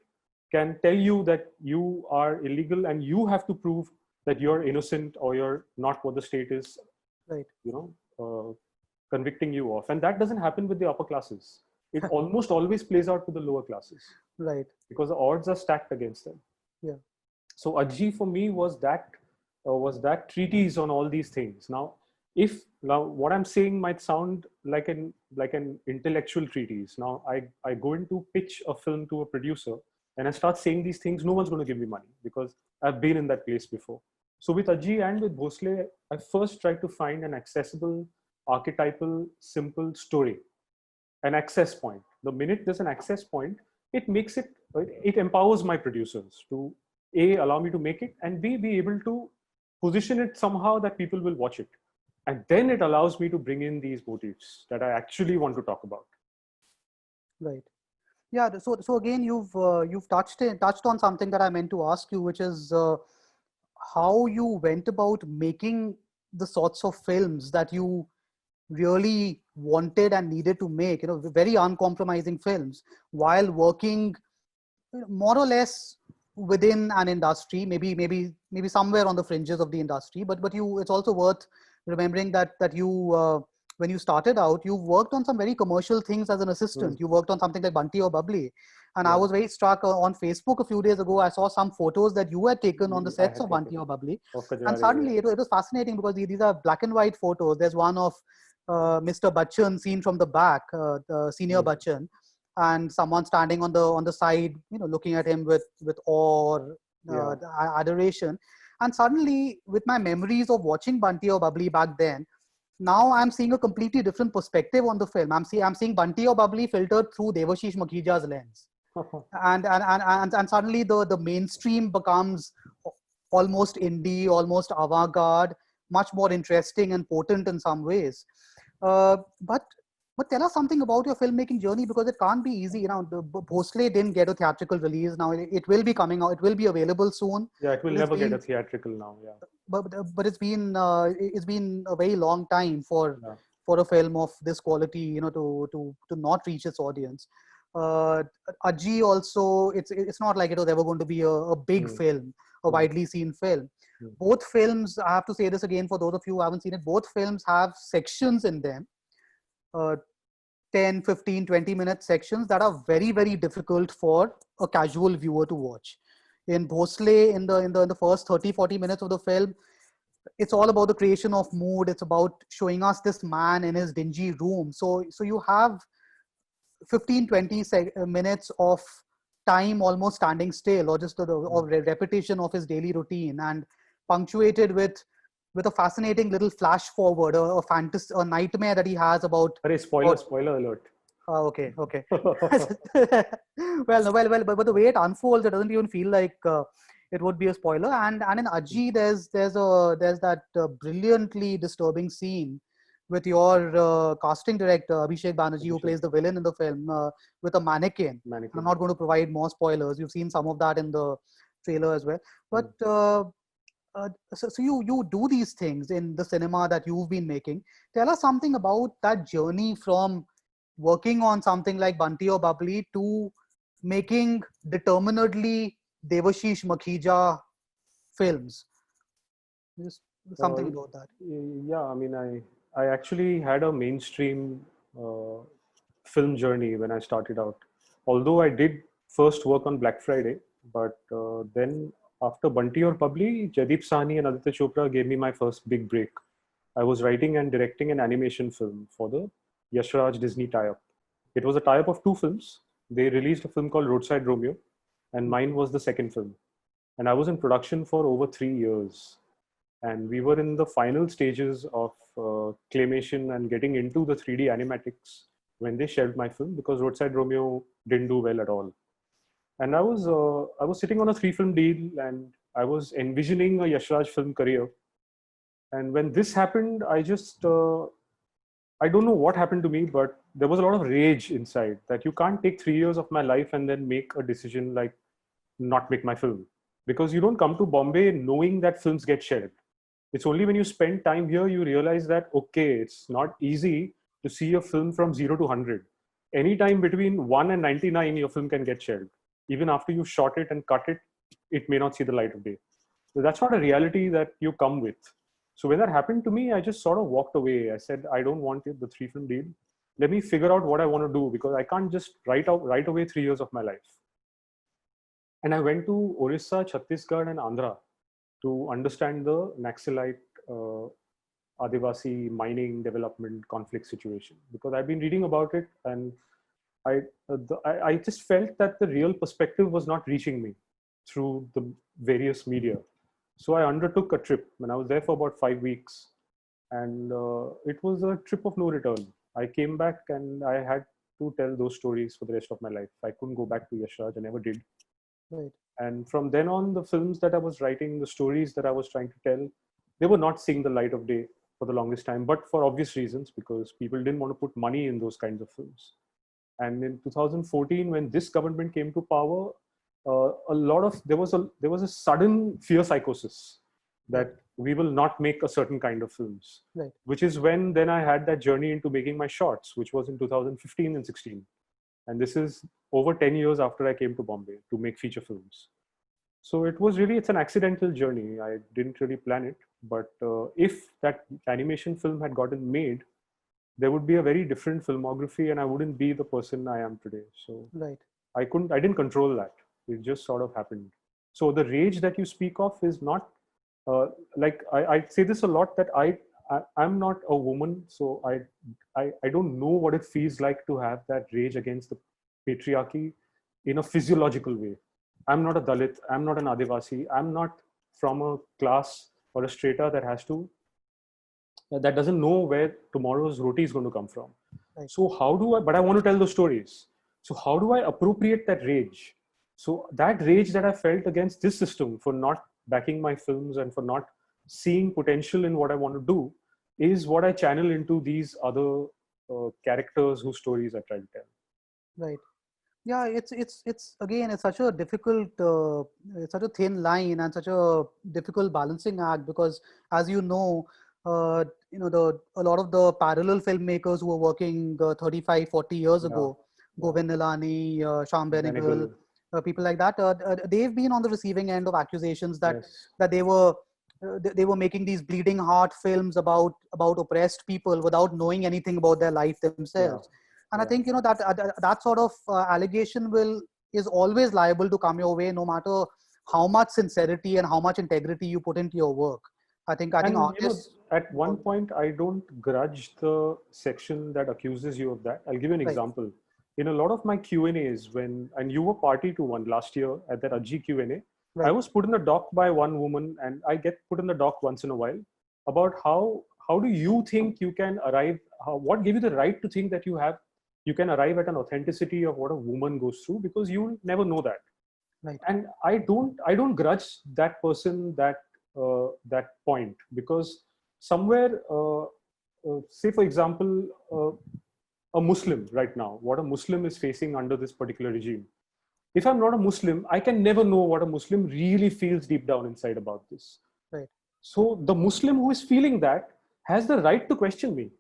can tell you that you are illegal and you have to prove that you're innocent or you're not what the state is, right, convicting you of. And that doesn't happen with the upper classes. It almost always plays out with the lower classes. Right. Because the odds are stacked against them. Yeah. So Ajji for me was that treatise on all these things. Now what I'm saying might sound like an intellectual treatise. Now I go in to pitch a film to a producer and I start saying these things, no one's going to give me money because I've been in that place before. So with Ajji and with Bhosle, I first tried to find an accessible, archetypal, simple story, an access point. The minute there's an access point, it empowers my producers to A, allow me to make it, and B, be able to position it somehow that people will watch it. And then it allows me to bring in these motifs that I actually want to talk about. Right. Yeah. So again, you've touched on something that I meant to ask you, which is how you went about making the sorts of films that you really wanted and needed to make, very uncompromising films, while working more or less within an industry, maybe somewhere on the fringes of the industry. But it's also worth remembering that you when you started out, you worked on some very commercial things as an assistant. You worked on something like Bunty or Bubbly. And I was very struck on Facebook a few days ago. I saw some photos that you had taken on the sets of Bunty or Bubbly. And suddenly it was fascinating because these are black and white photos. There's one of Mr. Bachchan seen from the back, the senior Bachchan, and someone standing on the side, looking at him with awe or adoration. And suddenly, with my memories of watching Bunty or Bubbly back then, now I'm seeing a completely different perspective on the film. I'm seeing Bunty or Bubbly filtered through Devashish Makhija's lens. And suddenly the mainstream becomes almost indie, almost avant-garde, much more interesting and potent in some ways. But tell us something about your filmmaking journey, because it can't be easy. The Bhosle didn't get a theatrical release. Now it will be coming out. It will be available soon. Yeah, it will never get a theatrical now. Yeah. But it's been a very long time for a film of this quality, to not reach its audience. Ajji also, it's not like it was ever going to be a big film, a widely seen film. Both films, I have to say this again for those of you who haven't seen it, both films have sections in them, 10, 15, 20-minute sections that are very, very difficult for a casual viewer to watch. In Bhosle, in the first 30, 40 minutes of the film, it's all about the creation of mood. It's about showing us this man in his dingy room. So you have 15-20 minutes of time almost standing still, or just or repetition of his daily routine, and punctuated with a fascinating little flash forward, a fantasy, a nightmare that he has about. Arey, spoiler alert. Okay. well, but the way it unfolds, it doesn't even feel like it would be a spoiler. And in Aji, there's that brilliantly disturbing scene with your casting director Abhishek Banerjee, who plays the villain in the film, with a mannequin. I'm not going to provide more spoilers. You've seen some of that in the trailer as well. But so you do these things in the cinema that you've been making. Tell us something about that journey from working on something like Bunty or Bubbly to making determinedly Devashish Makhija films. Just something about that. Yeah, I mean, I actually had a mainstream film journey when I started out. Although I did first work on Black Friday, but then after Bunty or Bubbly, Jaideep Sahni and Aditya Chopra gave me my first big break. I was writing and directing an animation film for the Yash Raj Disney tie-up. It was a tie-up of two films. They released a film called Roadside Romeo, and mine was the second film. And I was in production for over 3 years. And we were in the final stages of claymation and getting into the 3D animatics when they shelved my film, because Roadside Romeo didn't do well at all. And I was sitting on a 3-film deal, and I was envisioning a Yash Raj film career. And when this happened, I just I don't know what happened to me, but there was a lot of rage inside that you can't take 3 years of my life and then make a decision like not make my film, because you don't come to Bombay knowing that films get shelved. It's only when you spend time here you realize that, okay, it's not easy to see a film from 0 to 100. Anytime between 1 and 99, your film can get shelved. Even after you shot it and cut it, it may not see the light of day. So that's not a reality that you come with. So when that happened to me, I just sort of walked away. I said, I don't want the 3-film deal. Let me figure out what I want to do, because I can't just write away 3 years of my life. And I went to Orissa, Chhattisgarh, and Andhra to understand the Naxalite Adivasi mining development conflict situation, because I've been reading about it, and I just felt that the real perspective was not reaching me through the various media. So I undertook a trip, and I was there for about 5 weeks, and it was a trip of no return. I came back and I had to tell those stories for the rest of my life. I couldn't go back to Yash Raj. I never did. Right. And from then on, the films that I was writing, the stories that I was trying to tell, they were not seeing the light of day for the longest time, but for obvious reasons, because people didn't want to put money in those kinds of films. And in 2014, when this government came to power, there was a sudden fear psychosis that we will not make a certain kind of films, right. Which is when then I had that journey into making my shorts, which was in 2015 and 16. And this is over 10 years after I came to Bombay to make feature films. So it's an accidental journey. I didn't really plan it, but if that animation film had gotten made, there would be a very different filmography, and I wouldn't be the person I am today. So right. I didn't control that. It just sort of happened. So the rage that you speak of is not like I say this a lot, that I'm not a woman, so I don't know what it feels like to have that rage against the patriarchy in a physiological way. I'm not a Dalit, I'm not an Adivasi, I'm not from a class or a strata that doesn't know where tomorrow's roti is going to come from. Right. So but I want to tell those stories. So how do I appropriate that rage? So that rage that I felt against this system for not backing my films and for not seeing potential in what I want to do is what I channel into these other characters whose stories I try to tell. Right. Yeah, it's again, it's such a difficult, it's such a thin line and such a difficult balancing act, because as you know, a lot of the parallel filmmakers who were working 35, 40 years ago, Govind Nilani, Shyam Benegal, people like that, they've been on the receiving end of accusations that they were making these bleeding heart films about oppressed people without knowing anything about their life themselves. And I think that sort of allegation is always liable to come your way, no matter how much sincerity and how much integrity you put into your work. And artists. at one point, I don't grudge the section that accuses you of that. I'll give you an Right. example. In a lot of my Q&As, and you were party to one last year at that Ajji Q&A, I Right. was put in the dock by one woman, and I get put in the dock once in a while about how do you think you can arrive, what gave you the right to think that you can arrive at an authenticity of what a woman goes through, because you never know that. Right. And I don't grudge that person that point, because somewhere, say for example, a Muslim right now, what a Muslim is facing under this particular regime. If I'm not a Muslim, I can never know what a Muslim really feels deep down inside about this. Right. So the Muslim who is feeling that has the right to question me.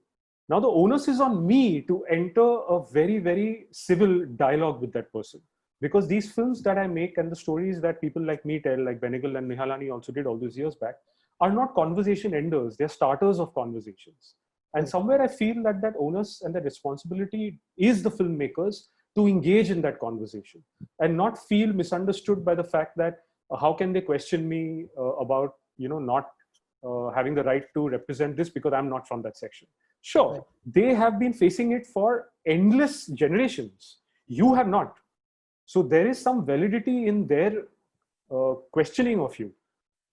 Now the onus is on me to enter a very, very civil dialogue with that person. Because these films that I make and the stories that people like me tell, like Benegal and Nihalani also did all those years back, are not conversation enders. They're starters of conversations. And Right. somewhere I feel that onus and that responsibility is the filmmakers to engage in that conversation and not feel misunderstood by the fact that how can they question me about not having the right to represent this because I'm not from that section. Sure, Right. they have been facing it for endless generations. You have not. So there is some validity in their questioning of you.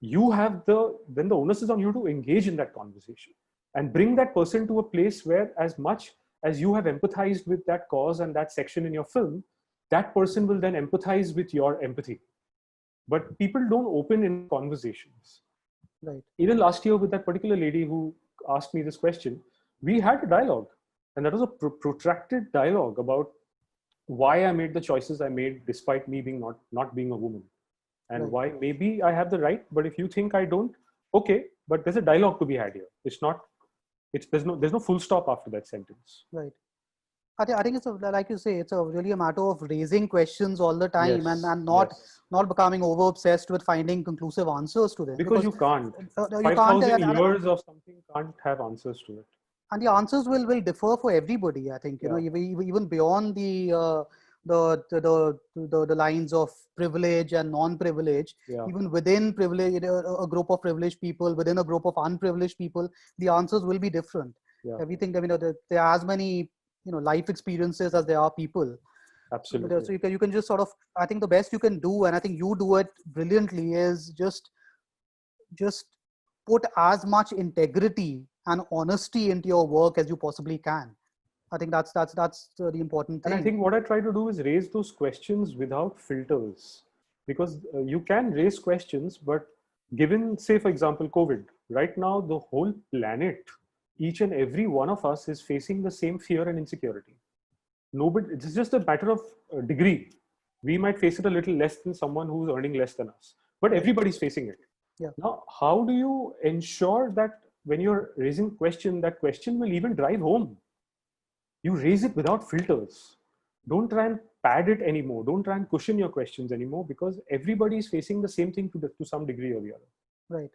You have then the onus is on you to engage in that conversation and bring that person to a place where, as much as you have empathized with that cause and that section in your film, that person will then empathize with your empathy. But people don't open in conversations. Right. Even last year with that particular lady who asked me this question, we had a dialogue, and that was a protracted dialogue about why I made the choices I made despite me being not being a woman, and Right. why maybe I have the right, but if you think I don't, okay, but there's a dialogue to be had here. There's no full stop after that sentence. Right. I think it's like you say, it's really a matter of raising questions all the time, Yes, and not yes. not becoming over obsessed with finding conclusive answers to them. Because you can't. You 5,000 can't, years of something can't have answers to it. and the answers will differ for everybody. I think Yeah. even beyond the lines of privilege and non-privilege, Yeah. even within privilege, a group of privileged people, within a group of unprivileged people, the answers will be different. Yeah. Everything, there are as many life experiences as there are people. Absolutely. So you can just sort of, I think the best you can do, and I think you do it brilliantly, is just put as much integrity and honesty into your work as you possibly can. I think that's the important thing. And I think what I try to do is raise those questions without filters, because you can raise questions, but given, say, for example, COVID, right now, the whole planet, each and every one of us is facing the same fear and insecurity. It's just a matter of degree. We might face it a little less than someone who's earning less than us, but everybody's facing it. Yeah. Now, how do you ensure that when you're raising question, that question will even drive home? You raise it without filters. Don't try and pad it anymore. Don't try and cushion your questions anymore, because everybody is facing the same thing to some degree or the other. Right.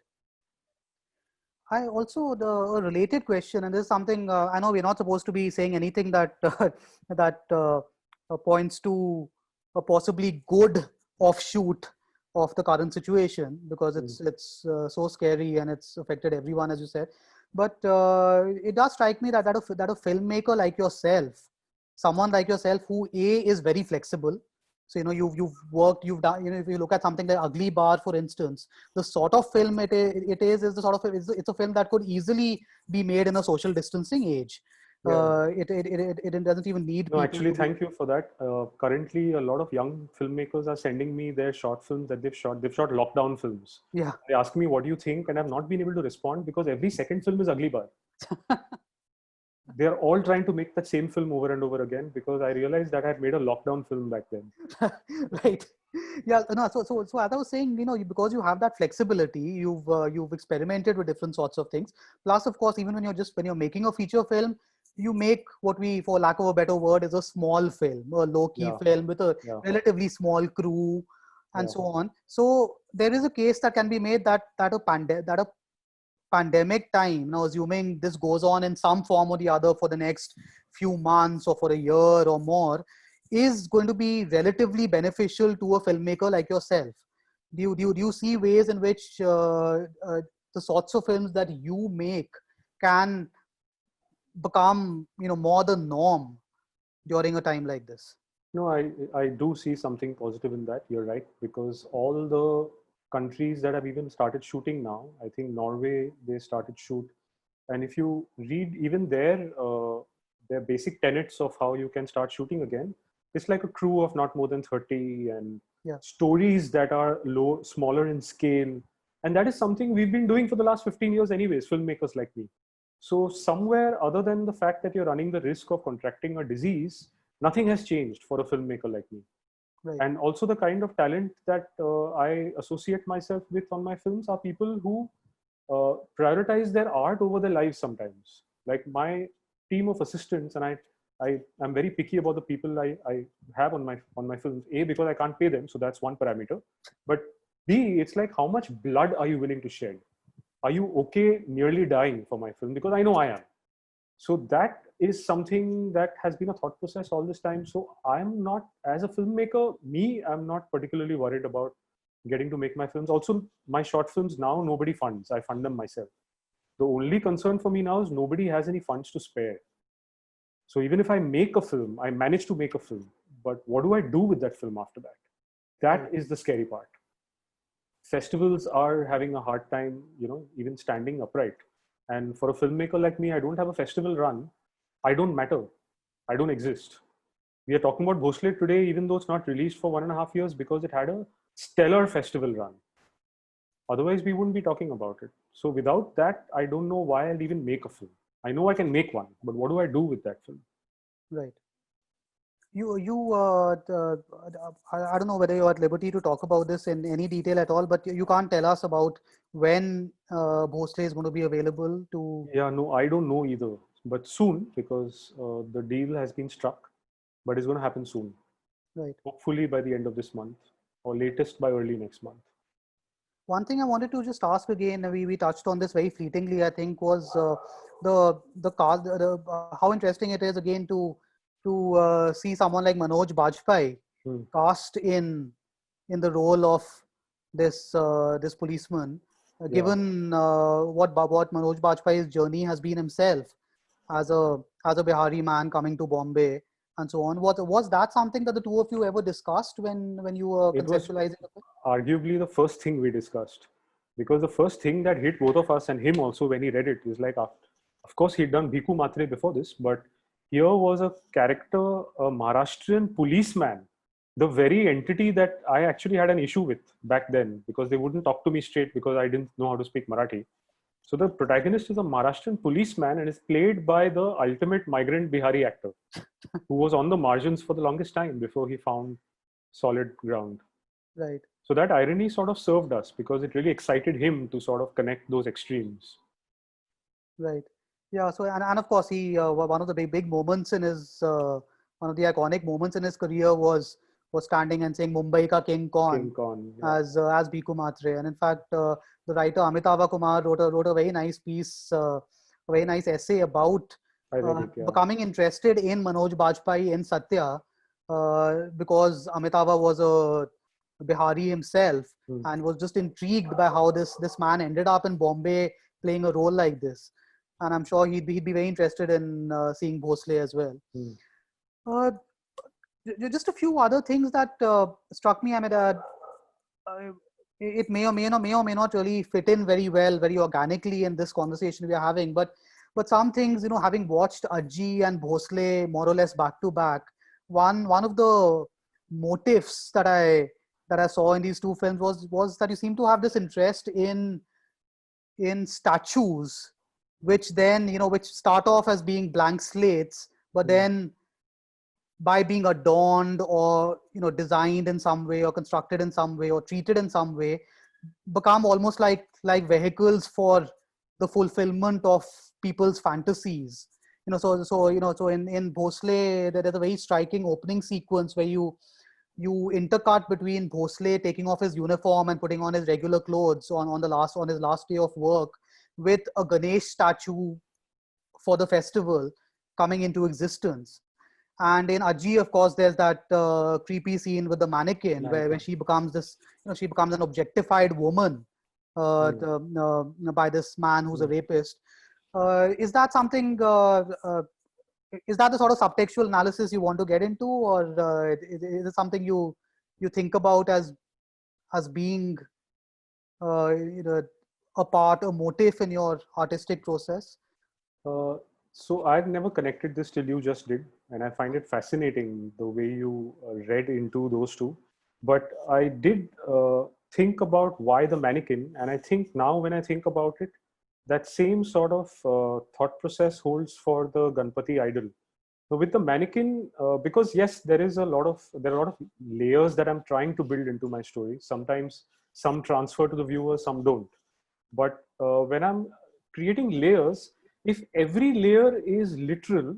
I also, a related question, and this is something I know we're not supposed to be saying anything that points to a possibly good offshoot of the current situation, because it's so scary and it's affected everyone, as you said. But it does strike me that a filmmaker like yourself, someone like yourself who is very flexible. So you've done. If you look at something like Ugly Bar, for instance, the sort of film it is the sort of it's a film that could easily be made in a social distancing age. Yeah. It doesn't even need. No, actually, thank you for that. Currently, a lot of young filmmakers are sending me their short films that they've shot. They've shot lockdown films. Yeah. They ask me, what do you think? And I've not been able to respond, because every second film is Ugly Bar. They're all trying to make that same film over and over again, because I realized that I had made a lockdown film back then. Right. Yeah. No. So as I was saying, because you have that flexibility, you've experimented with different sorts of things. Plus, of course, even when you're making a feature film, you make what we, for lack of a better word, is a small film, a low-key film with a relatively small crew, and so on. So there is a case that can be made that a pandemic time, assuming this goes on in some form or the other for the next few months or for a year or more, is going to be relatively beneficial to a filmmaker like yourself. Do you see ways in which the sorts of films that you make can become, more the norm during a time like this? No, I do see something positive in that. You're right, because all the countries that have even started shooting now, I think Norway, they started shoot. And if you read even their basic tenets of how you can start shooting again, it's like a crew of not more than 30 and Yeah. stories that are smaller in scale. And that is something we've been doing for the last 15 years anyways, filmmakers like me. So somewhere other than the fact that you're running the risk of contracting a disease, nothing has changed for a filmmaker like me. Right. And also the kind of talent that I associate myself with on my films are people who prioritize their art over their lives sometimes. Like my team of assistants, and I'm very picky about the people I have on my films. A, because I can't pay them, so that's one parameter. But B, it's like how much blood are you willing to shed? Are you okay nearly dying for my film? Because I know I am. So that is something that has been a thought process all this time. So I'm not, as a filmmaker, I'm not particularly worried about getting to make my films. Also, my short films now, nobody funds. I fund them myself. The only concern for me now is nobody has any funds to spare. So even if I make a film, I manage to make a film, but what do I do with that film after that? That is the scary part. Festivals are having a hard time, even standing upright. And for a filmmaker like me, I don't have a festival run. I don't matter. I don't exist. We are talking about Bhosle today, even though it's not released for 1.5 years, because it had a stellar festival run. Otherwise, we wouldn't be talking about it. So without that, I don't know why I'll even make a film. I know I can make one, but what do I do with that film? Right. I don't know whether you're at liberty to talk about this in any detail at all, but you can't tell us about when Bhosle is going to be available to. Yeah, no, I don't know either, but soon, because the deal has been struck, but it's going to happen soon. Right. Hopefully by the end of this month, or latest by early next month. One thing I wanted to just ask again, we touched on this very fleetingly, I think, was how interesting it is again to see someone like Manoj Bajpayee cast in the role of this policeman, given what Manoj Bajpayee's journey has been himself as a Bihari man coming to Bombay and so on. Was that something that the two of you ever discussed when you were conceptualizing the film? Arguably the first thing we discussed, because the first thing that hit both of us and him also when he read it is like, of course he'd done Bhiku Matre before this, but here was a character, a Maharashtrian policeman, the very entity that I actually had an issue with back then, because they wouldn't talk to me straight because I didn't know how to speak Marathi. So the protagonist is a Maharashtrian policeman and is played by the ultimate migrant Bihari actor who was on the margins for the longest time before he found solid ground. Right. So that irony sort of served us because it really excited him to sort of connect those extremes. Right. Yeah. So and of course he one of the big moments in his one of the iconic moments in his career was standing and saying Mumbai ka King Khan, yeah. as Bhiku Matre. And in fact, the writer Amitava Kumar wrote a very nice piece, a very nice essay about becoming interested in Manoj Bajpayee in Satya, because Amitava was a Bihari himself and was just intrigued by how this man ended up in Bombay playing a role like this. And I'm sure he'd be very interested in seeing Bhosle as well. Just a few other things that struck me. I mean, it may or may not really fit in very well, very organically in this conversation we are having. But some things, having watched Ajji and Bhosle more or less back to back, one of the motifs that I saw in these two films was that you seem to have this interest in statues, which then which start off as being blank slates, but then by being adorned or designed in some way or constructed in some way or treated in some way, become almost like vehicles for the fulfillment of people's fantasies. So in Bhosle there's a very striking opening sequence where you intercut between Bhosle taking off his uniform and putting on his regular clothes on his last day of work with a Ganesh statue for the festival coming into existence. And in Ajji, of course, there's that creepy scene with the mannequin where she becomes an objectified woman by this man who's a rapist. Is that something? Is that the sort of subtextual analysis you want to get into, or is it something you think about as being a part, a motif in your artistic process? So I've never connected this till you just did, and I find it fascinating the way you read into those two. But I did think about why the mannequin, and I think now when I think about it, that same sort of thought process holds for the Ganpati idol. So with the mannequin, because yes, there are a lot of layers that I'm trying to build into my story. Sometimes some transfer to the viewer, some don't. But when I'm creating layers, if every layer is literal,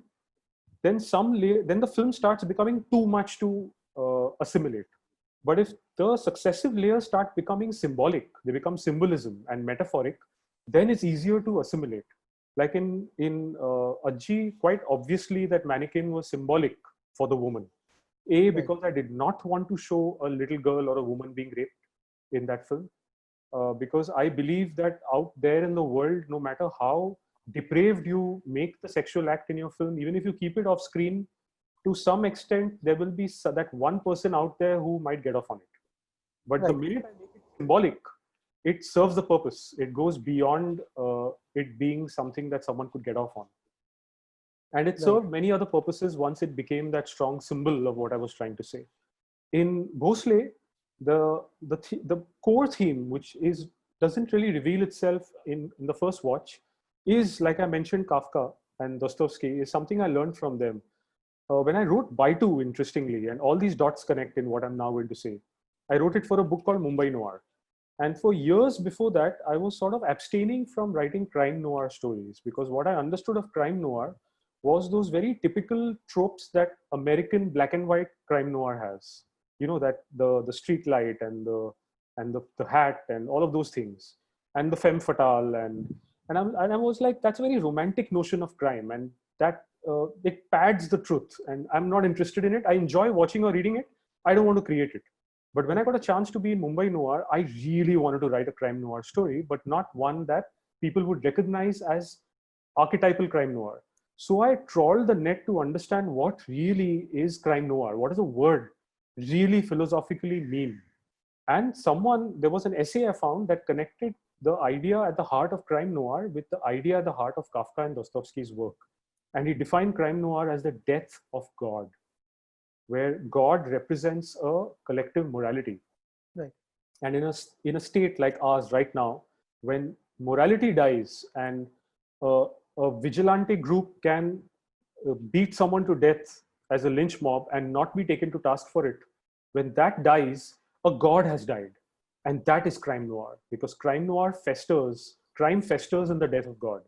then then the film starts becoming too much to assimilate. But if the successive layers start becoming symbolic, they become symbolism and metaphoric, then it's easier to assimilate. Like in Ajji, quite obviously that mannequin was symbolic for the woman. Because I did not want to show a little girl or a woman being raped in that film. Because I believe that out there in the world, no matter how depraved you make the sexual act in your film, even if you keep it off screen, to some extent, there will be that one person out there who might get off on it. But the minute I make it symbolic, it serves the purpose. It goes beyond it being something that someone could get off on. And it served many other purposes once it became that strong symbol of what I was trying to say. In Bhosle, the core theme, which doesn't really reveal itself in the first watch, is, like I mentioned, Kafka and Dostoevsky, is something I learned from them. When I wrote Baitu, interestingly, and all these dots connect in what I'm now going to say, I wrote it for a book called Mumbai Noir. And for years before that, I was sort of abstaining from writing crime noir stories, because what I understood of crime noir was those very typical tropes that American black and white crime noir has. You know, that the street light and the hat and all of those things, and the femme fatale, and I was like, that's a very romantic notion of crime, and that it pads the truth, and I'm not interested in it. I enjoy watching or reading it. I don't want to create it. But when I got a chance to be in Mumbai Noir, I really wanted to write a crime noir story, but not one that people would recognize as archetypal crime noir. So I trawled the net to understand what really is crime noir. What does the word really philosophically mean? And there was an essay I found that connected the idea at the heart of crime noir with the idea at the heart of Kafka and Dostoevsky's work. And he defined crime noir as the death of God, where God represents a collective morality. Right. And in a state like ours right now, when morality dies and a vigilante group can beat someone to death as a lynch mob and not be taken to task for it, when that dies, a God has died. And that is crime noir, because crime festers in the death of God.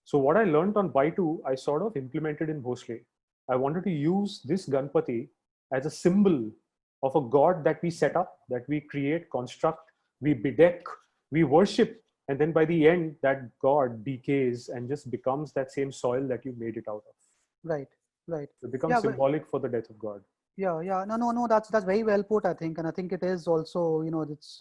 So what I learned on Baitu, I sort of implemented in Bhosle. I wanted to use this Ganpati as a symbol of a God that we set up, that we create, construct, we bedeck, we worship, and then by the end, that God decays and just becomes that same soil that you made it out of. Right. It becomes symbolic for the death of God. Yeah. No. That's very well put, I think, and I think it is also, it's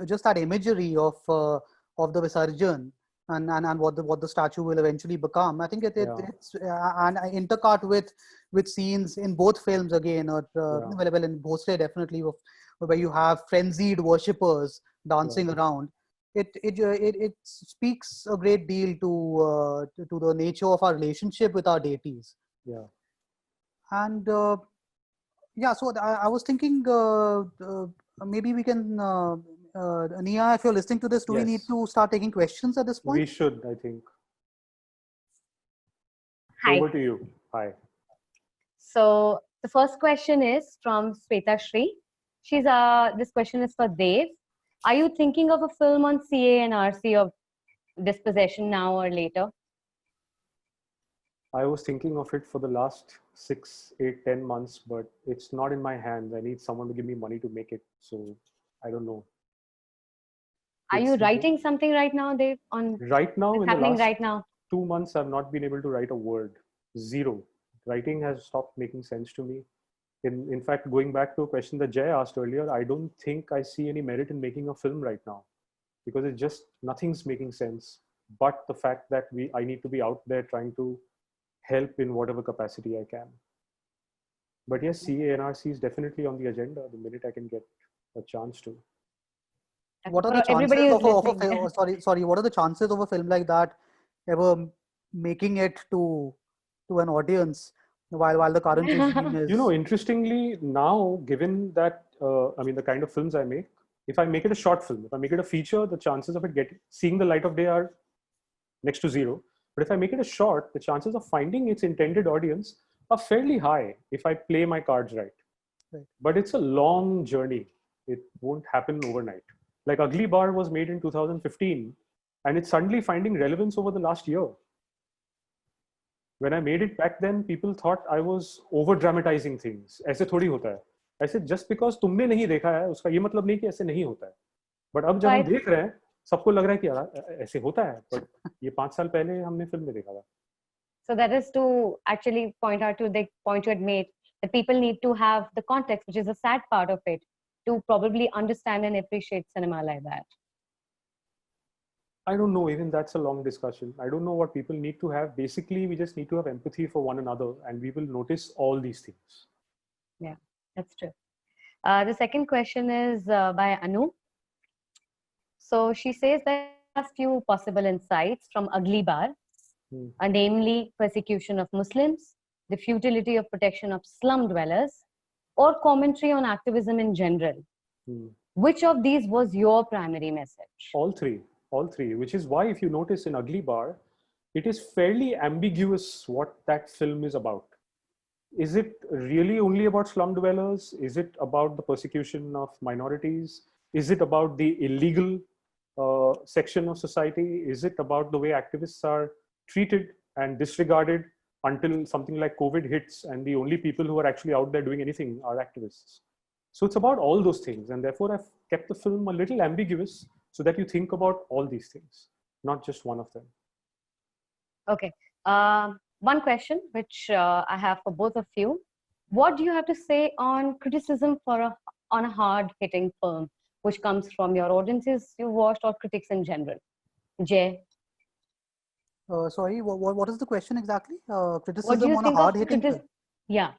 just that imagery of the Visarjan and what the statue will eventually become. I think it's and intercut with scenes in both films again, or available in Bhosle definitely, where you have frenzied worshippers dancing around. It speaks a great deal to the nature of our relationship with our deities. Yeah. And so I was thinking maybe we can, Nia, if you're listening to this, do we need to start taking questions at this point? We should, I think. Hi. Over to you. Hi. So the first question is from Sweta Shri. This question is for Dev. Are you thinking of a film on CA and RC of dispossession now or later? I was thinking of it for the last 6, 8, 10 months, but it's not in my hands. I need someone to give me money to make it. So I don't know. Are you writing something right now, Dev? Right now, in the last right now? 2 months, I've not been able to write a word. Zero. Writing has stopped making sense to me. In fact, going back to a question that Jay asked earlier, I don't think I see any merit in making a film right now, because it's just nothing's making sense. But the fact that I need to be out there trying to help in whatever capacity I can. But yes, CA NRC is definitely on the agenda the minute I can get a chance to. What are the Everybody chances who's of a listening. film? Sorry. What are the chances of a film like that ever making it to an audience while the current regime is? You know, interestingly, now, given that, I mean, the kind of films I make, if I make it a short film, if I make it a feature, the chances of it seeing the light of day are next to zero. But if I make it a short, the chances of finding its intended audience are fairly high if I play my cards right. But it's a long journey. It won't happen overnight. Like Ugly Bar was made in 2015, and it's suddenly finding relevance over the last year. When I made it back then, people thought I was over dramatizing things. ऐसे थोड़ी होता है. I said, just because तुमने नहीं देखा है, उसका ये मतलब नहीं कि ऐसे नहीं होता है. But अब जब हम देख रहे हैं, सबको लग रहा है कि यार ऐसे होता है. But ये 5 साल पहले हमने फिल्म में देखा था. So that is to actually point out to the point you had made, that people need to have the context, which is the sad part of it, to probably understand and appreciate cinema like that. I don't know, even that's a long discussion. I don't know what people need to have. Basically, we just need to have empathy for one another, and we will notice all these things. Yeah, that's true. The second question is by Anu. So she says there are few possible insights from Ugly Bar, namely persecution of Muslims, the futility of protection of slum dwellers, or commentary on activism in general. Which of these was your primary message? All three, which is why, if you notice in Ugly Bar, it is fairly ambiguous what that film is about. Is it really only about slum dwellers? Is it about the persecution of minorities? Is it about the illegal section of society? Is it about the way activists are treated and disregarded until something like COVID hits, and the only people who are actually out there doing anything are activists? So it's about all those things, and therefore I've kept the film a little ambiguous so that you think about all these things, not just one of them. Okay. One question which I have for both of you. What do you have to say on criticism on a hard-hitting film, which comes from your audiences you watched or critics in general? Jay? Sorry, what is the question exactly? What do Criticism you on a think of hard-hitting film? Yeah.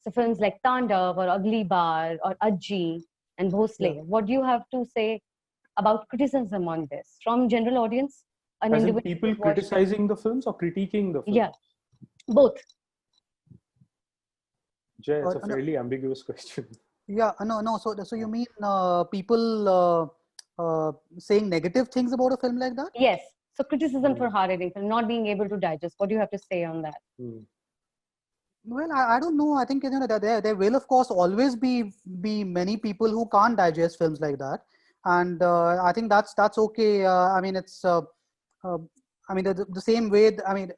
So films like Tandav or Ugly Bar or Ajji and Bhosle. Yeah. What do you have to say about criticism on this from general audience? As in people criticizing the films or critiquing the films? Yeah, both. Jay, it's a fairly ambiguous question. Yeah, no. So you mean people saying negative things about a film like that? Yes. So criticism for hard-hitting film, not being able to digest. What do you have to say on that? Well, I don't know. I think there will of course always be many people who can't digest films like that, and I think that's okay. I mean, it's I mean the same way. I mean,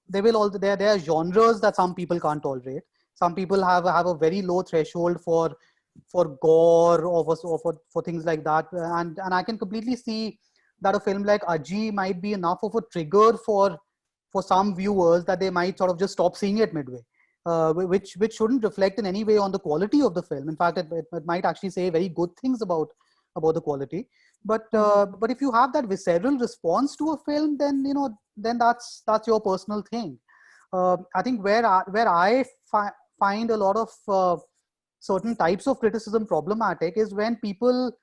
there are genres that some people can't tolerate. Some people have a very low threshold for gore or for things like that, and I can completely see that a film like Ajji might be enough of a trigger for some viewers that they might sort of just stop seeing it midway, which shouldn't reflect in any way on the quality of the film. In fact, it might actually say very good things about the quality. But if you have that visceral response to a film, then then that's your personal thing. I think where I find a lot of certain types of criticism problematic is when people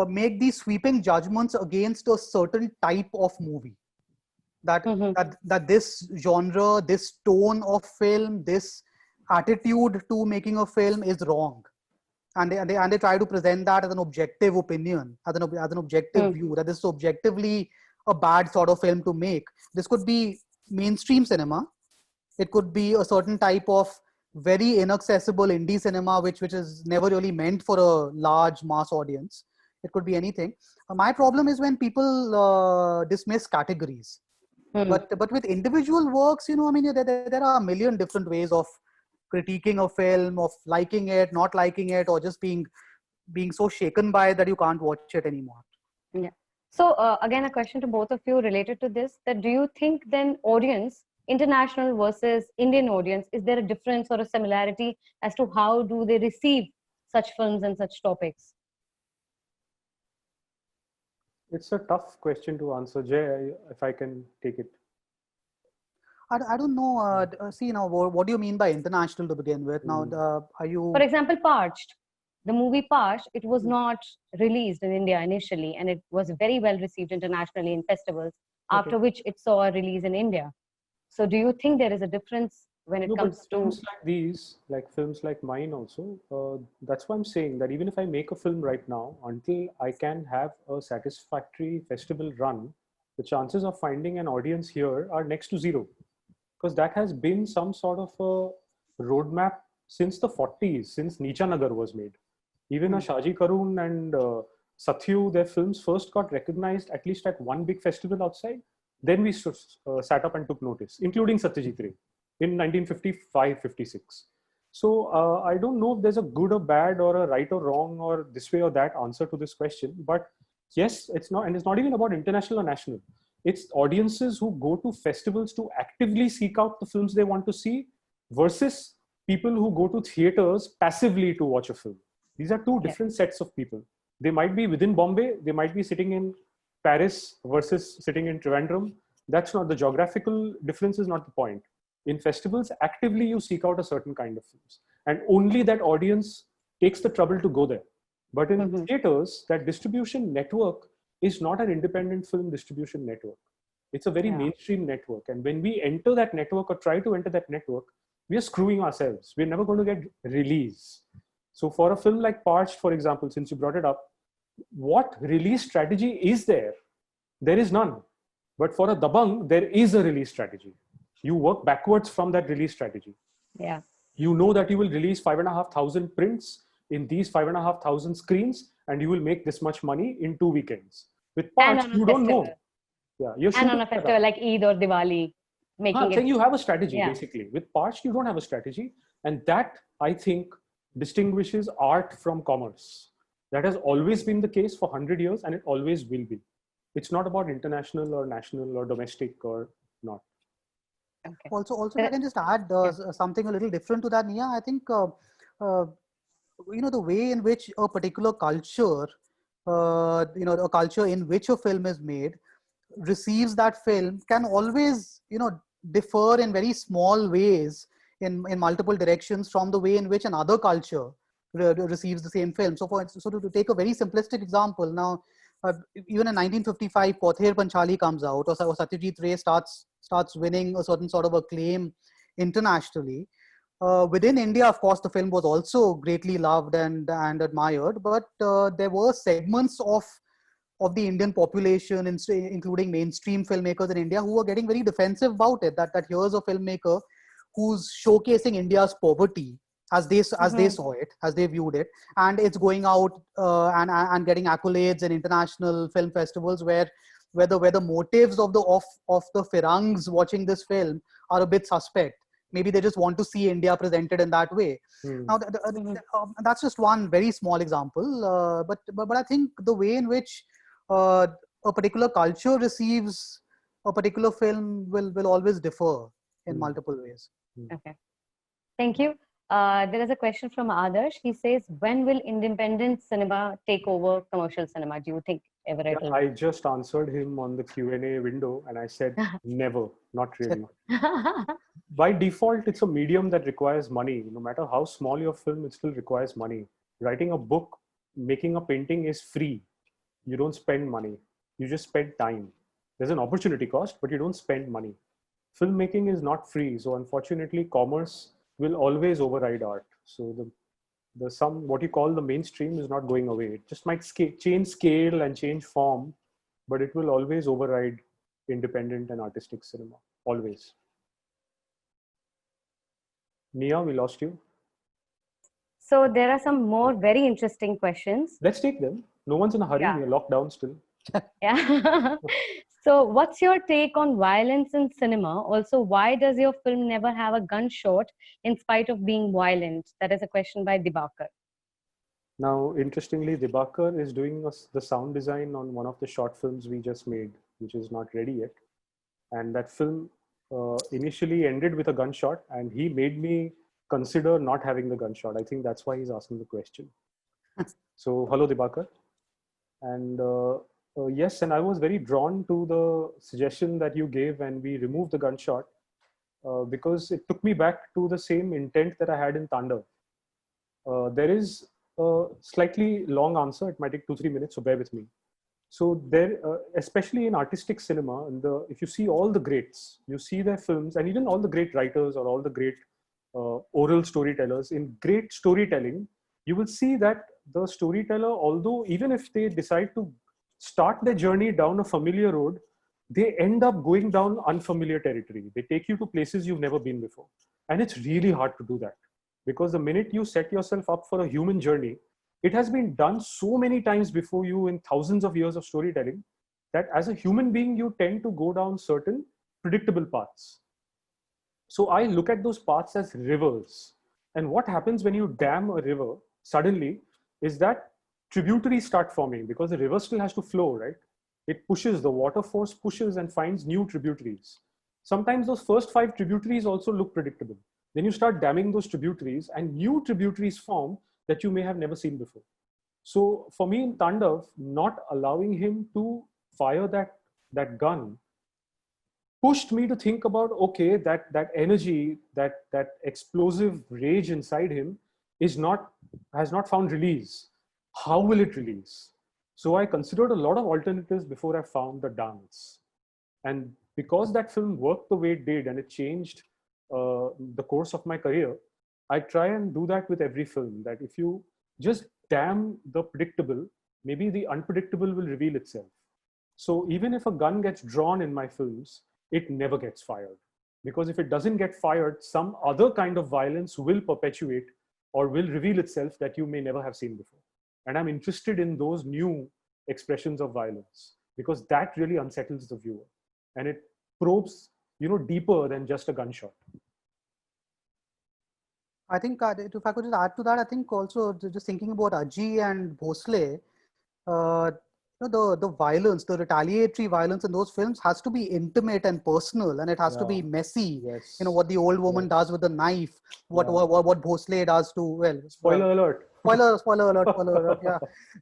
make these sweeping judgments against a certain type of movie. That this genre, this tone of film, this attitude to making a film is wrong, and they try to present that as an objective opinion, as an objective view, that this is objectively a bad sort of film to make. This could be mainstream cinema, it could be a certain type of very inaccessible indie cinema, which is never really meant for a large mass audience. It could be anything. My problem is when people dismiss categories. But with individual works, I mean, there are a million different ways of critiquing a film, of liking it, not liking it, or just being so shaken by it that you can't watch it anymore. Yeah. So again, a question to both of you related to this: that do you think then audience international versus Indian audience, is there a difference or a similarity as to how do they receive such films and such topics? It's a tough question to answer, Jay, if I can take it. I don't know. See now, what do you mean by international to begin with? Now, are you? For example, Parched. The movie Parched, it was not released in India initially, and it was very well received internationally in festivals, after which it saw a release in India. So do you think there is a difference when it No, comes but to... films like these, like films like mine also, that's why I'm saying that even if I make a film right now, until I can have a satisfactory festival run, the chances of finding an audience here are next to zero. Because that has been some sort of a roadmap since the 40s, since Nichanagar was made. Even Shaji Karun and Satyu, their films first got recognized at least at one big festival outside. Then we sat up and took notice, including Satyajit Ray in 1955-56. So I don't know if there's a good or bad or a right or wrong or this way or that answer to this question. But yes, it's not, and it's not even about international or national. It's audiences who go to festivals to actively seek out the films they want to see versus people who go to theaters passively to watch a film. These are two different sets of people. They might be within Bombay, they might be sitting in Paris versus sitting in Trivandrum. That's not, the geographical difference is not the point. In festivals, actively you seek out a certain kind of films, and only that audience takes the trouble to go there. But in theaters, that distribution network is not an independent film distribution network. It's a very mainstream network. And when we enter that network or try to enter that network, we are screwing ourselves. We're never going to get release. So for a film like Parched, for example, since you brought it up, what release strategy is there? There is none. But for a Dabangg, there is a release strategy. You work backwards from that release strategy. Yeah. You know that you will release 5,500 prints in these 5,500 screens, and you will make this much money in 2 weekends. With Parched, you don't know. Yeah, you're and on a festival like Eid or Diwali, making saying you have a strategy, basically. With Parched, you don't have a strategy. And that, I think, distinguishes art from commerce. That has always been the case for 100 years, and it always will be. It's not about international or national or domestic or not. Okay. Also, if I can just add something a little different to that, Nia. I think the way in which a particular culture, a culture in which a film is made, receives that film can always, differ in very small ways in multiple directions from the way in which another culture receives the same film. So, to take a very simplistic example, now, even in 1955, Pauther Panchali comes out, or Satyajit Ray starts winning a certain sort of acclaim internationally. Within India, of course, the film was also greatly loved and admired, but there were segments of the Indian population, including mainstream filmmakers in India, who were getting very defensive about it. That here's a filmmaker who's showcasing India's poverty as they saw it, as they viewed it, and it's going out and getting accolades in international film festivals where the motives of the Firangs watching this film are a bit suspect. Maybe they just want to see India presented in that way. Now, that's just one very small example. But I think the way in which a particular culture receives a particular film will always differ in multiple ways. Okay. Thank you. There is a question from Adarsh. He says, when will independent cinema take over commercial cinema? Do you think ever it will? I just answered him on the Q&A window, and I said, never, not really. By default, it's a medium that requires money. No matter how small your film, it still requires money. Writing a book, making a painting is free. You don't spend money. You just spend time. There's an opportunity cost, but you don't spend money. Filmmaking is not free. So unfortunately, commerce will always override art. So what you call the mainstream is not going away. It just might change scale and change form, but it will always override independent and artistic cinema. Always. Nia, we lost you. So there are some more very interesting questions. Let's take them. No one's in a hurry. We're locked down still. Yeah. So what's your take on violence in cinema? Also, why does your film never have a gunshot in spite of being violent? That is a question by Dibakar. Now, interestingly, Dibakar is doing the sound design on one of the short films we just made, which is not ready yet. And that film initially ended with a gunshot, and he made me consider not having the gunshot. I think that's why he's asking the question. So, hello, Dibakar. And yes, and I was very drawn to the suggestion that you gave when we removed the gunshot, because it took me back to the same intent that I had in Tandav. There is a slightly long answer. It might take 2-3 minutes, so bear with me. So there, especially in artistic cinema, if you see all the greats, you see their films, and even all the great writers or all the great oral storytellers, in great storytelling, you will see that the storyteller, although even if they decide to start their journey down a familiar road, they end up going down unfamiliar territory. They take you to places you've never been before. And it's really hard to do that, because the minute you set yourself up for a human journey, it has been done so many times before you in thousands of years of storytelling that as a human being, you tend to go down certain predictable paths. So I look at those paths as rivers. And what happens when you dam a river suddenly is that tributaries start forming, because the river still has to flow, right? It pushes, the water force pushes and finds new tributaries. Sometimes those first 5 tributaries also look predictable. Then you start damming those tributaries and new tributaries form that you may have never seen before. So for me in Tandav, not allowing him to fire that gun pushed me to think about, okay, that energy, that explosive rage inside him has not found release. How will it release? So I considered a lot of alternatives before I found the dance. And because that film worked the way it did and it changed the course of my career, I try and do that with every film, that if you just dam the predictable, maybe the unpredictable will reveal itself. So even if a gun gets drawn in my films, it never gets fired. Because if it doesn't get fired, some other kind of violence will perpetuate or will reveal itself that you may never have seen before. And I'm interested in those new expressions of violence, because that really unsettles the viewer. And it probes, deeper than just a gunshot. I think if I could just add to that, I think also just thinking about Aji and Bhosle, the violence, the retaliatory violence in those films has to be intimate and personal, and it has to be messy. Yes. What the old woman does with the knife, what Bhosle does to Spoiler alert. Spoiler alert.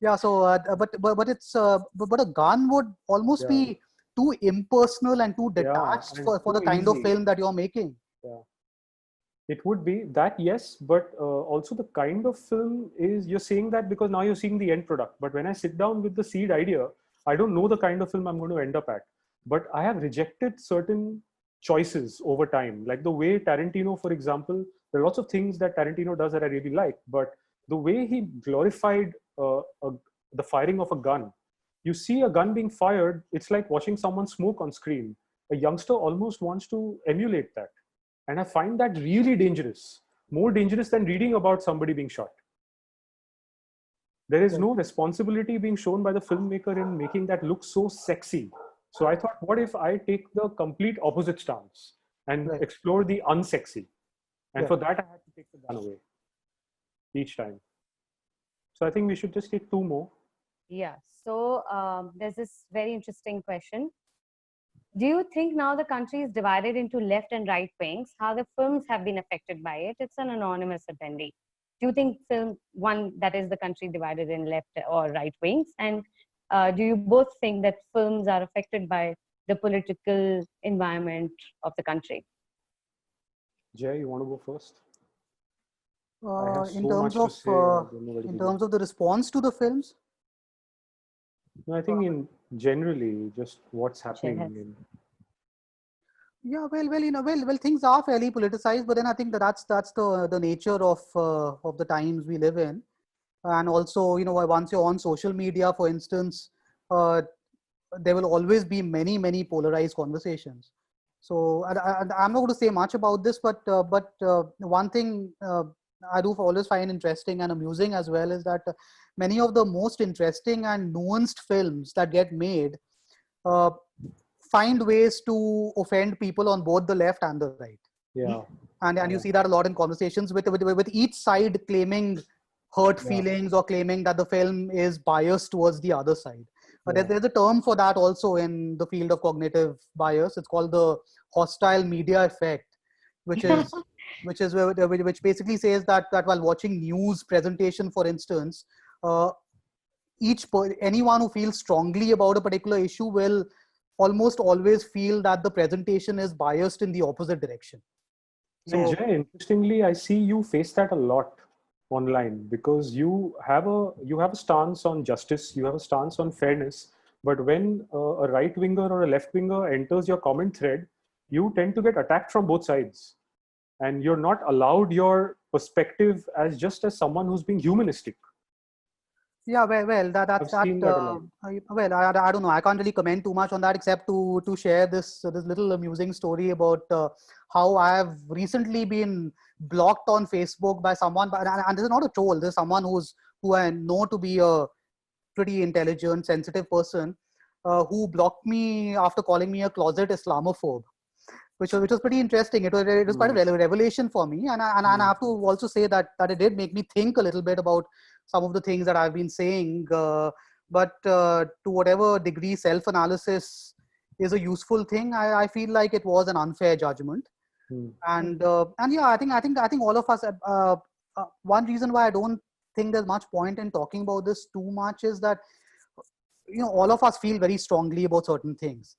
Yeah. So, but it's but a gun would almost be too impersonal and too detached for the kind of film that you're making. Yeah. It would be that, yes, but also the kind of film is, you're saying that because now you're seeing the end product. But when I sit down with the seed idea, I don't know the kind of film I'm going to end up at. But I have rejected certain choices over time. Like the way Tarantino, for example, there are lots of things that Tarantino does that I really like. But the way he glorified the firing of a gun, you see a gun being fired, it's like watching someone smoke on screen. A youngster almost wants to emulate that. And I find that really dangerous, more dangerous than reading about somebody being shot. There is no responsibility being shown by the filmmaker in making that look so sexy. So I thought, what if I take the complete opposite stance and explore the unsexy? And for that, I had to take the gun away each time. So I think we should just take 2 more. Yeah. So there's this very interesting question. Do you think now the country is divided into left and right wings? How the films have been affected by it? It's an anonymous attendee. Do you think that is the country divided in left or right wings? And do you both think that films are affected by the political environment of the country? Jay, you want to go first? In terms of the response to the films? No, I think in generally just what's happening. Yeah, well, things are fairly politicized, but then I think that's the nature of the times we live in, and also once you're on social media, for instance, there will always be many polarized conversations. So I'm not going to say much about this, but one thing I do always find interesting and amusing as well is that many of the most interesting and nuanced films that get made find ways to offend people on both the left and the right. Yeah. And you see that a lot in conversations with each side claiming hurt feelings or claiming that the film is biased towards the other side. But there's a term for that also in the field of cognitive bias. It's called the hostile media effect, which is which basically says that while watching news presentation, for instance, uh, anyone who feels strongly about a particular issue will almost always feel that the presentation is biased in the opposite direction. And So Jay, interestingly, I see you face that a lot online because you have a stance on justice, you have a stance on fairness. But when a right winger or a left winger enters your comment thread, you tend to get attacked from both sides, and you're not allowed your perspective as someone who's being humanistic. yeah, well, I've seen that a lot. I don't know. I can't really comment too much on that except to share this little amusing story about how I have recently been blocked on Facebook by someone, and this is not a troll. This is someone who I know to be a pretty intelligent, sensitive person, who blocked me after calling me a closet Islamophobe, which was pretty interesting. It was quite a revelation for me, and I have to also say that it did make me think a little bit about some of the things that I've been saying. But to whatever degree self-analysis is a useful thing, I feel like it was an unfair judgment. And yeah, I think all of us. One reason why I don't think there's much point in talking about this too much is that all of us feel very strongly about certain things,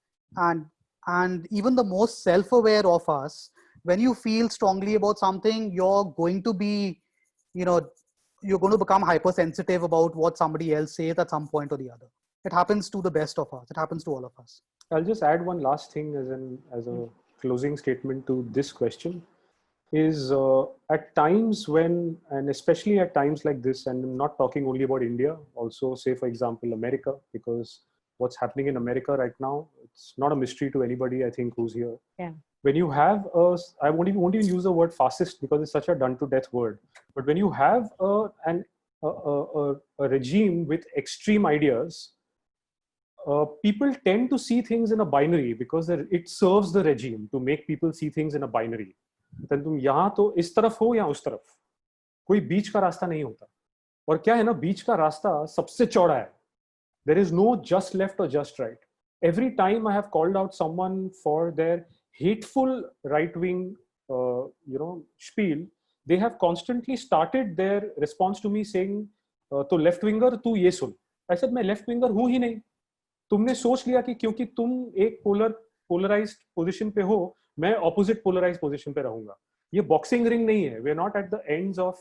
and even the most self-aware of us, when you feel strongly about something, you're going to be, you're going to become hypersensitive about what somebody else says at some point or the other. It happens to the best of us. It happens to all of us. I'll just add one last thing as a closing statement to this question is at times when, and especially at times like this, and I'm not talking only about India, also say for example America, because what's happening in America right now, it's not a mystery to anybody, I think, who's here. Yeah. When you have I won't even use the word fascist because it's such a done to death word, but when you have a regime with extreme ideas, people tend to see things in a binary because it serves the regime to make people see things in a binary. Then तुम यहाँ तो इस तरफ हो या उस तरफ, कोई बीच का रास्ता नहीं होता. और क्या है ना, बीच का रास्ता सबसे चौड़ा है. There is no just left or just right. Every time I have called out someone for their hateful right-wing, spiel, they have constantly started their response to me saying, "तो left winger, तू ये सुन." I said, मैं left winger हूँ ही नहीं. तुमने सोच लिया कि क्योंकि तुम एक polarized position पे हो, मैं opposite polarized position पे रहूंगा. ये boxing ring नहीं है. We are not at the ends of,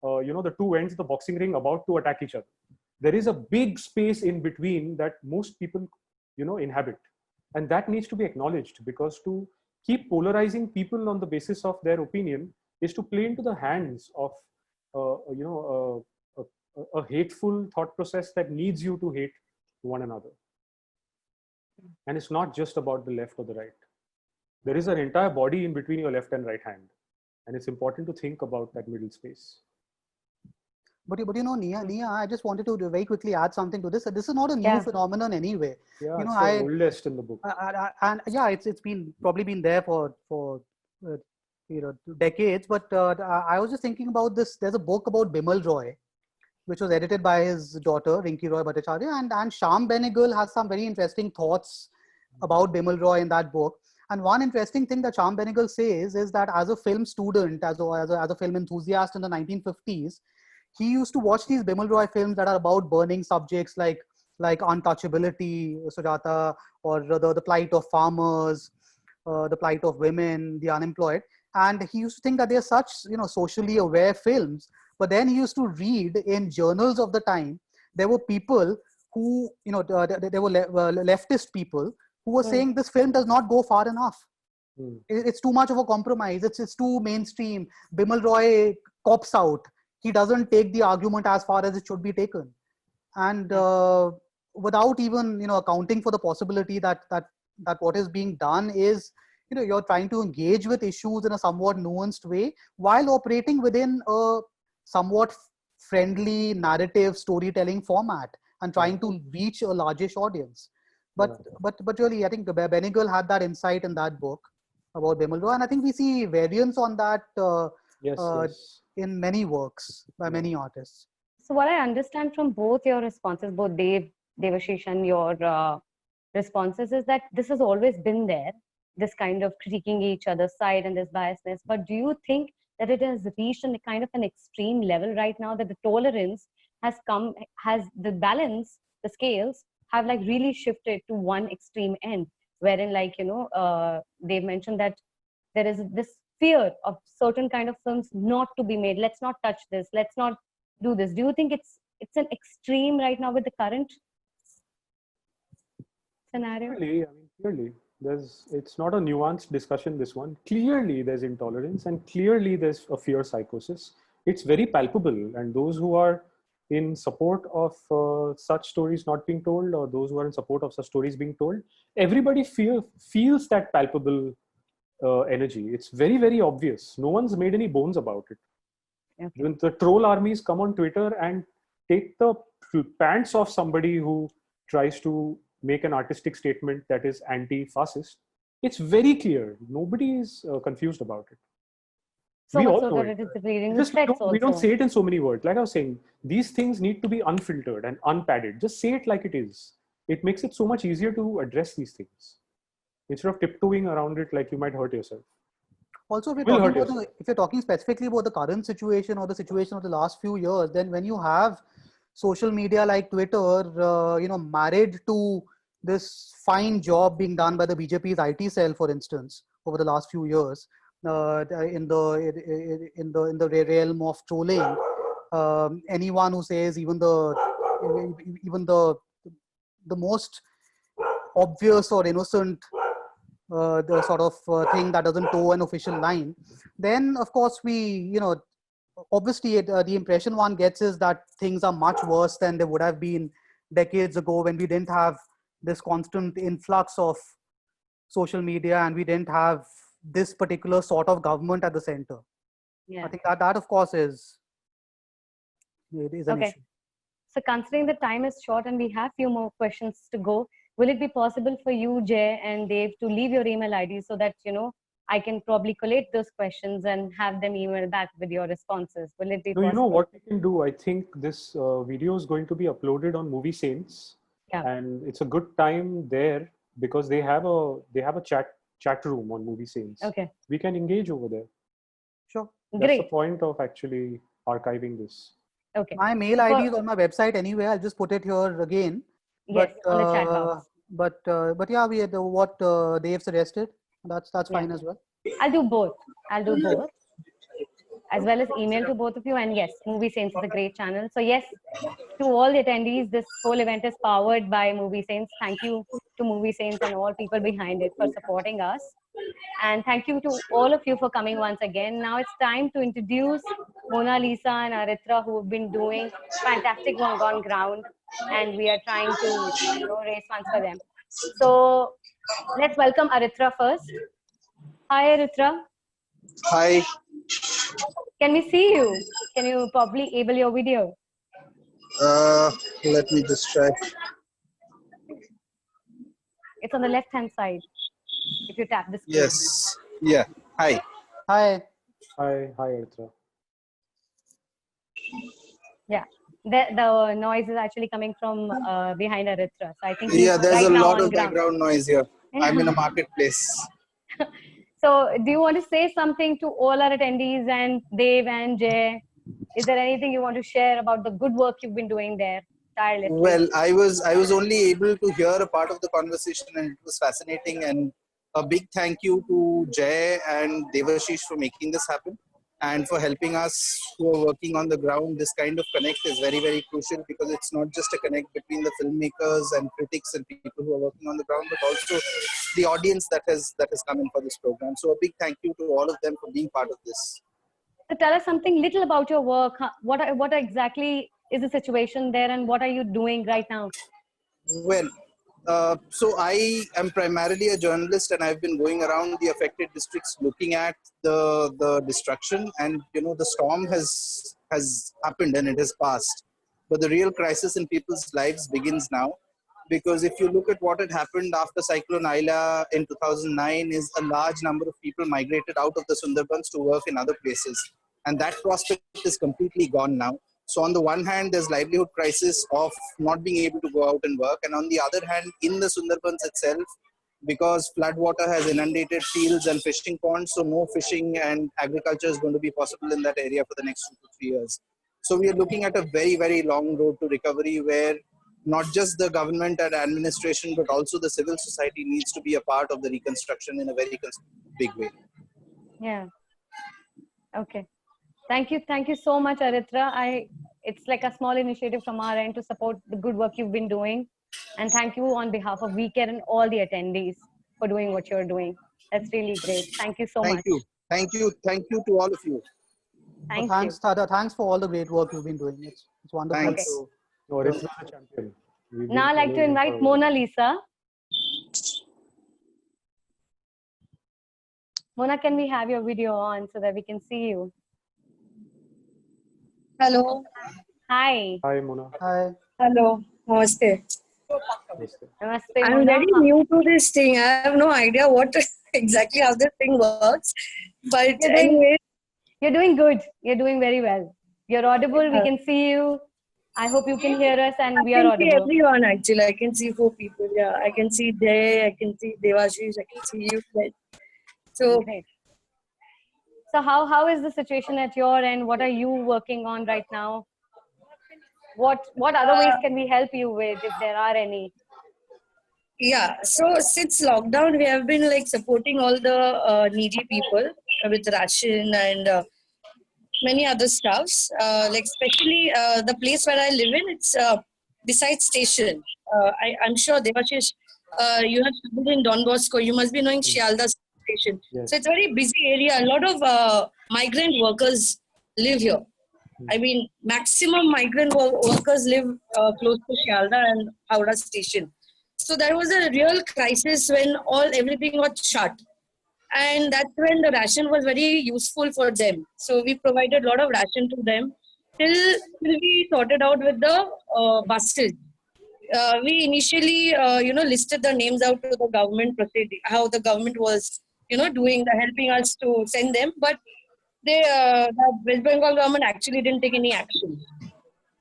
the two ends of the boxing ring about to attack each other. There is a big space in between that most people, inhabit, and that needs to be acknowledged, because to keep polarizing people on the basis of their opinion is to play into the hands of, a hateful thought process that needs you to hate one another. And it's not just about the left or the right. There is an entire body in between your left and right hand, and it's important to think about that middle space. But Nia, I just wanted to very quickly add something to this. This is not a new phenomenon anyway. Yeah, it's the oldest in the book. And yeah, it's probably been there for decades. But I was just thinking about this. There's a book about Bimal Roy, which was edited by his daughter Rinki Roy Bhattacharya, and Shyam Benegal has some very interesting thoughts about Bimal Roy in that book. And one interesting thing that Shyam Benegal says is that as a film student, as a film enthusiast in the 1950s, he used to watch these Bimal Roy films that are about burning subjects like untouchability, Sujata, or the plight of farmers, the plight of women, the unemployed. And he used to think that they're such, socially aware films. But then he used to read in journals of the time, there were people who, there were leftist people who were saying this film does not go far enough. It's too much of a compromise. It's too mainstream. Bimal Roy cops out. He doesn't take the argument as far as it should be taken. And without even, accounting for the possibility that what is being done is, you're trying to engage with issues in a somewhat nuanced way while operating within a somewhat friendly narrative storytelling format and trying to reach a largish audience. But really, I think Benegal had that insight in that book about Bimal Roy, and I think we see variants on that in many works by many artists. So what I understand from both your responses, both Devashish and your responses, is that this has always been there. this kind of critiquing each other's side and this biasness. But do you think that it has reached a kind of an extreme level right now, that the tolerance has the balance, the scales have like really shifted to one extreme end, wherein like, they've mentioned that there is this fear of certain kind of films not to be made. Let's not touch this. Let's not do this. Do you think it's an extreme right now with the current scenario? Clearly, it's not a nuanced discussion, this one. Clearly, there's intolerance, and clearly there's a fear psychosis. It's very palpable, and those who are in support of such stories not being told, or those who are in support of such stories being told, everybody feels that palpable energy. It's very, very obvious. No one's made any bones about it. Okay. When the troll armies come on Twitter and take the pants off somebody who tries to make an artistic statement that is anti-fascist, it's very clear. Nobody is confused about it. So We much all so know that it. it is reading the Just threats we don't also. say it in so many words. Like I was saying, these things need to be unfiltered and unpadded. Just say it like it is. It makes it so much easier to address these things instead of tiptoeing around it like you might hurt yourself. Also, if Will you're, hurt talking about if you're talking specifically about the current situation or the situation of the last few years, then when you have social media like Twitter, married to this fine job being done by the BJP's IT cell, for instance, over the last few years, in the realm of trolling, anyone who says even the most obvious or innocent the sort of thing that doesn't toe an official line, then of course obviously the impression one gets is that things are much worse than they would have been decades ago, when we didn't have this constant influx of social media and we didn't have this particular sort of government at the center. Yeah. I think that of course is an Okay. issue. So considering the time is short and we have few more questions to go, will it be possible for you, Jay and Dave, to leave your email ID so that, I can probably collate those questions and have them email back with your responses? Will it be No, possible? you know what we can do? I think this video is going to be uploaded on Movie Saints, Yeah. and it's a good time there because they have a chat room on Movie Saints. Okay, We can engage over there. Sure. That's the great. point of actually archiving this. Okay. My mail ID is on my website anyway. I'll just put it here again. Yes, on the chat box. But yeah, we had what Dave suggested. That's fine as well. I'll do both. As well as email to both of you. And yes, Movie Saints is a great channel. So yes, to all the attendees, this whole event is powered by Movie Saints. Thank you to Movie Saints and all people behind it for supporting us. And thank you to all of you for coming once again. Now it's time to introduce Mona Lisa and Aritra, who have been doing fantastic work on ground. And we are trying to raise funds for them. So let's welcome Aritra first. Hi, Aritra. Hi. Can we see you? Can you probably able your video? Let me just try. It's on the left-hand side. If you tap the screen. Yes. Yeah. Hi. Hi. Hi, Aritra. Yeah. The noise is actually coming from behind Aritra. So I think Yeah, there's right a now lot on of ground. background noise here. I'm in a marketplace. So do you want to say something to all our attendees and Dave and Jay? Is there anything you want to share about the good work you've been doing there tirelessly? Well, I was only able to hear a part of the conversation, and it was fascinating. And a big thank you to Jay and Devashish for making this happen, and for helping us who are working on the ground. This kind of connect is very, very crucial, because it's not just a connect between the filmmakers and critics and people who are working on the ground, but also the audience that has come in for this program. So a big thank you to all of them for being part of this. So tell us something little about your work. What exactly is the situation there, and what are you doing right now? Well, so I am primarily a journalist, and I've been going around the affected districts looking at the destruction. And the storm has happened and it has passed, but the real crisis in people's lives begins now. Because if you look at what had happened after Cyclone Aila in 2009, is a large number of people migrated out of the Sundarbans to work in other places, and that prospect is completely gone now. So on the one hand, there's livelihood crisis of not being able to go out and work, and on the other hand, in the Sundarbans itself, because flood water has inundated fields and fishing ponds. So no fishing and agriculture is going to be possible in that area for the next 2 to 3 years. So we are looking at a very, very long road to recovery where not just the government and administration, but also the civil society needs to be a part of the reconstruction in a very big way. Yeah. Okay. Thank you so much, Aritra. It's like a small initiative from our end to support the good work you've been doing. And thank you on behalf of WeCare and all the attendees for doing what you're doing. That's really great. Thank you so much. Thank you to all of you. Thank Thanks, Tada. Thanks for all the great work you've been doing. It's wonderful. Thanks. Okay. No, Aritra's a champion. We've been Now I'd like to following invite her. Mona Lisa. Mona, can we have your video on so that we can see you? Hello. Hi. Hi, Mona. Hi. Hello. Namaste. Namaste, I'm Mona. very new to this thing. I have no idea what exactly how this thing works. But anyway, You're doing good. You're doing very well. You're audible. We can see you. I hope you can hear us and we are I can see audible. everyone actually. I can see 4 people. Yeah, I can see Jay. I can see Devashish. I can see you. So Great. So how is the situation at your end? What are you working on right now? What other ways can we help you with, if there are any? yeah. So since lockdown, we have been like supporting all the needy people with ration and many other stuffs. Like especially the place where I live in, it's beside station. I'm sure Devashish, you have studied in Don Bosco. You must be knowing Shialda station. Yes. So it's a very busy area. A lot of migrant workers live here. I mean, maximum migrant workers live close to Shialda and Howrah station. So there was a real crisis when everything got shut. And that's when the ration was very useful for them. So we provided a lot of ration to them till we sorted out with the buses. We initially, listed the names out to the government, proceeding how the government was, helping us to send them. But the West Bengal government actually didn't take any action.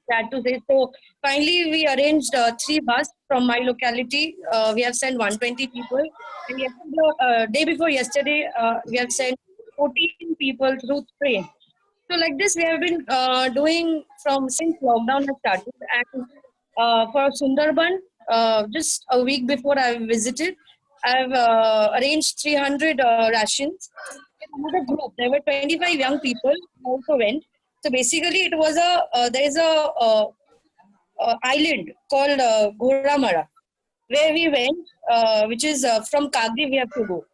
Sad to say. So finally, we arranged 3 buses from my locality. We have sent 120 people. And the day before yesterday, we have sent 14 people through train. So like this, we have been doing since lockdown has started. And for Sundarban, just a week before I visited, I've arranged 300 rations. In another group, there were 25 young people who also went. So basically, it was there is a island called Ghoramara, where we went, which is from Kagri we have to go.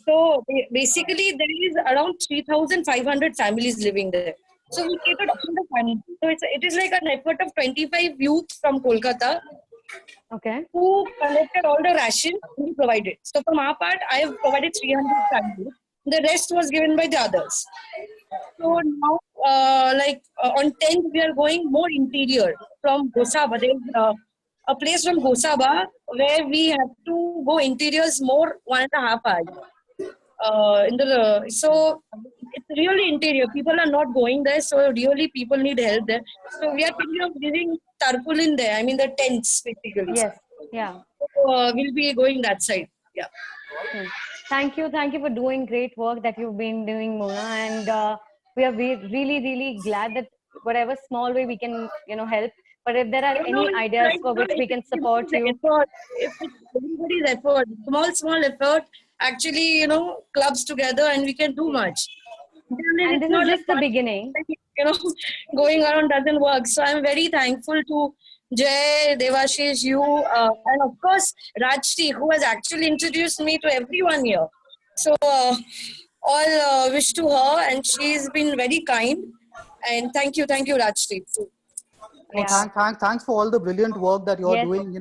So basically, there is around 3,500 families living there. So we catered all the families. So it is like an effort of 25 youth from Kolkata Okay. who collected all the ration and we provided. So from our part, I have provided 300 families. The rest was given by the others. So now, on 10th, we are going more interior from Gosaba. There is a place from Gosaba where we have to go interiors more 1.5 hours. So it's really interior. People are not going there, so really people need help there. So we are thinking of giving tarpaulin there. I mean the tents basically. Yes. Yeah. So we'll be going that side. Yeah. Thank you for doing great work that you've been doing, Mona, and we are really glad that whatever small way we can help. But if there are any ideas for which we can support you, If it's everybody's effort, small effort, actually, clubs together and we can do much. and this is just the beginning. Going around doesn't work. So I'm very thankful to Jay, Devashish, you, and of course Rajshri, who has actually introduced me to everyone here. So all wish to her, and she's been very kind. And thank you, Rajshri. Yeah. Thanks for all the brilliant work that you're Yes. doing.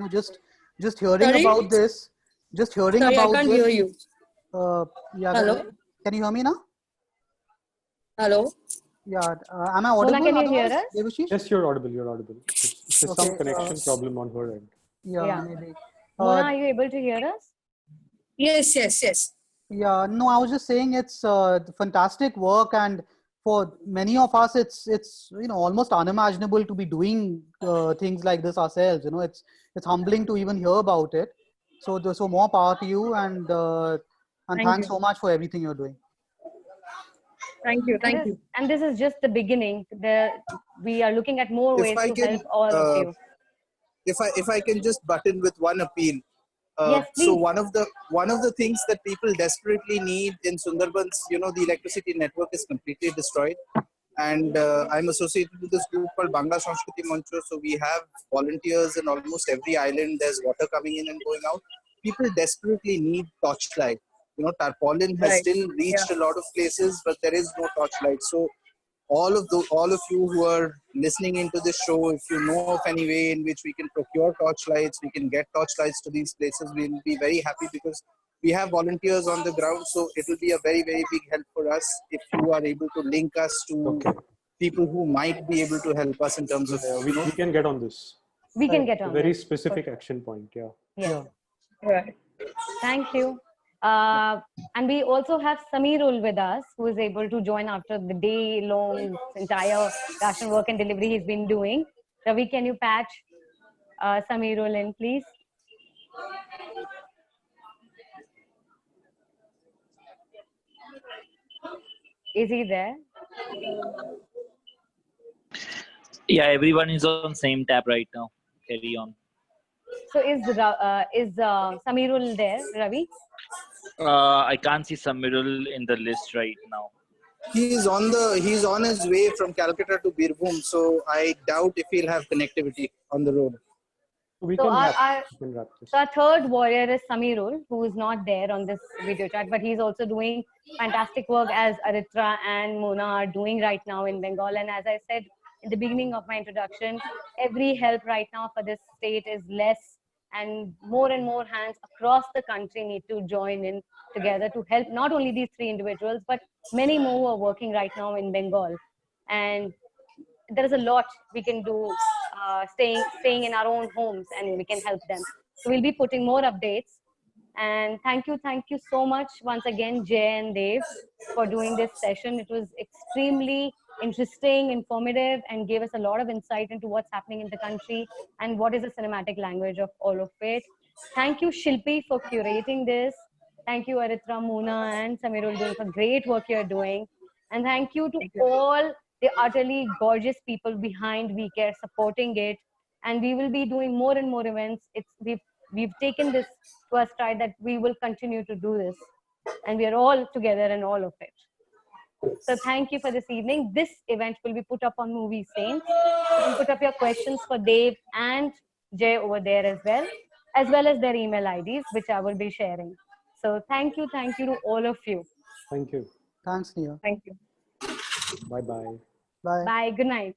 Just hearing Sorry? about this, Sorry, I can't hear you. Yeah. Hello? Can you hear me now? Hello? Yeah. Am I audible? can you hear otherwise, us? Devashish? Yes, you're audible. You're audible. It's just some Okay, connection problem on her end. Yeah. Yeah. Maybe. Mona, are you able to hear us? Yes. Yeah, no, I was just saying it's fantastic work, and for many of us, it's almost unimaginable to be doing things like this ourselves. It's humbling to even hear about it. So more power to you, and Thank thanks you. so much for everything you're doing. Thank you. Thank you. And this is just the beginning. We are looking at more If ways I to can, help all of you. if I can just butt in with one appeal. Yes, So please. one of the things that people desperately need in Sundarbans, the electricity network is completely destroyed, and I'm associated with this group called Bangla Sanskriti Mancho. So we have volunteers in almost every island. There's water coming in and going out. People desperately need torchlight. Tarpaulin has Right. still reached a lot of places, but there is no torchlight. So all of you who are listening into this show, if you know of any way in which we can procure torchlights, we can get torchlights to these places, we'll be very happy, because we have volunteers on the ground. So it will be a very, very big help for us if you are able to link us to Okay. people who might be able to help us in terms of We can get on this. We can get A on very this. specific action point. Yeah. Yes. Right. Thank you. And we also have Sameerul with us, who is able to join after the day-long entire ration work and delivery he's been doing. Ravi, can you patch Sameerul in, please? Is he there? Yeah, everyone is on same tab right now. Carry on. So is Sameerul there, Ravi? I can't see Samirul in the list right now. he's on his way from Calcutta to Birbhum. So I doubt if he'll have connectivity on the road. We So can our wrap this. So our third warrior is Sameerul, who is not there on this video chat, but he's also doing fantastic work as Aritra and Mona are doing right now in Bengal. And as I said in the beginning of my introduction, every help right now for this state is less, and more hands across the country need to join in together to help not only these three individuals, but many more who are working right now in Bengal. And there is a lot we can do staying in our own homes, and we can help them. So we'll be putting more updates. And thank you so much once again, Jay and Dave, for doing this session. It was extremely interesting, informative, and gave us a lot of insight into what's happening in the country and what is the cinematic language of all of it. Thank you, Shilpi, for curating this. Thank you, Aritra, Mona, and Sameerul doing for great work you're doing. And thank you to all the utterly gorgeous people behind WeCare supporting it. And we will be doing more and more events. We've taken this to our stride that we will continue to do this. And we are all together in all of it. So thank you for this evening. This event will be put up on Movie Saints. You can put up your questions for Dave and Jay over there as well as their email IDs, which I will be sharing. So thank you to all of you. Thank you. Thanks, Nia. Thank you. Bye-bye. Bye. Bye. Good night.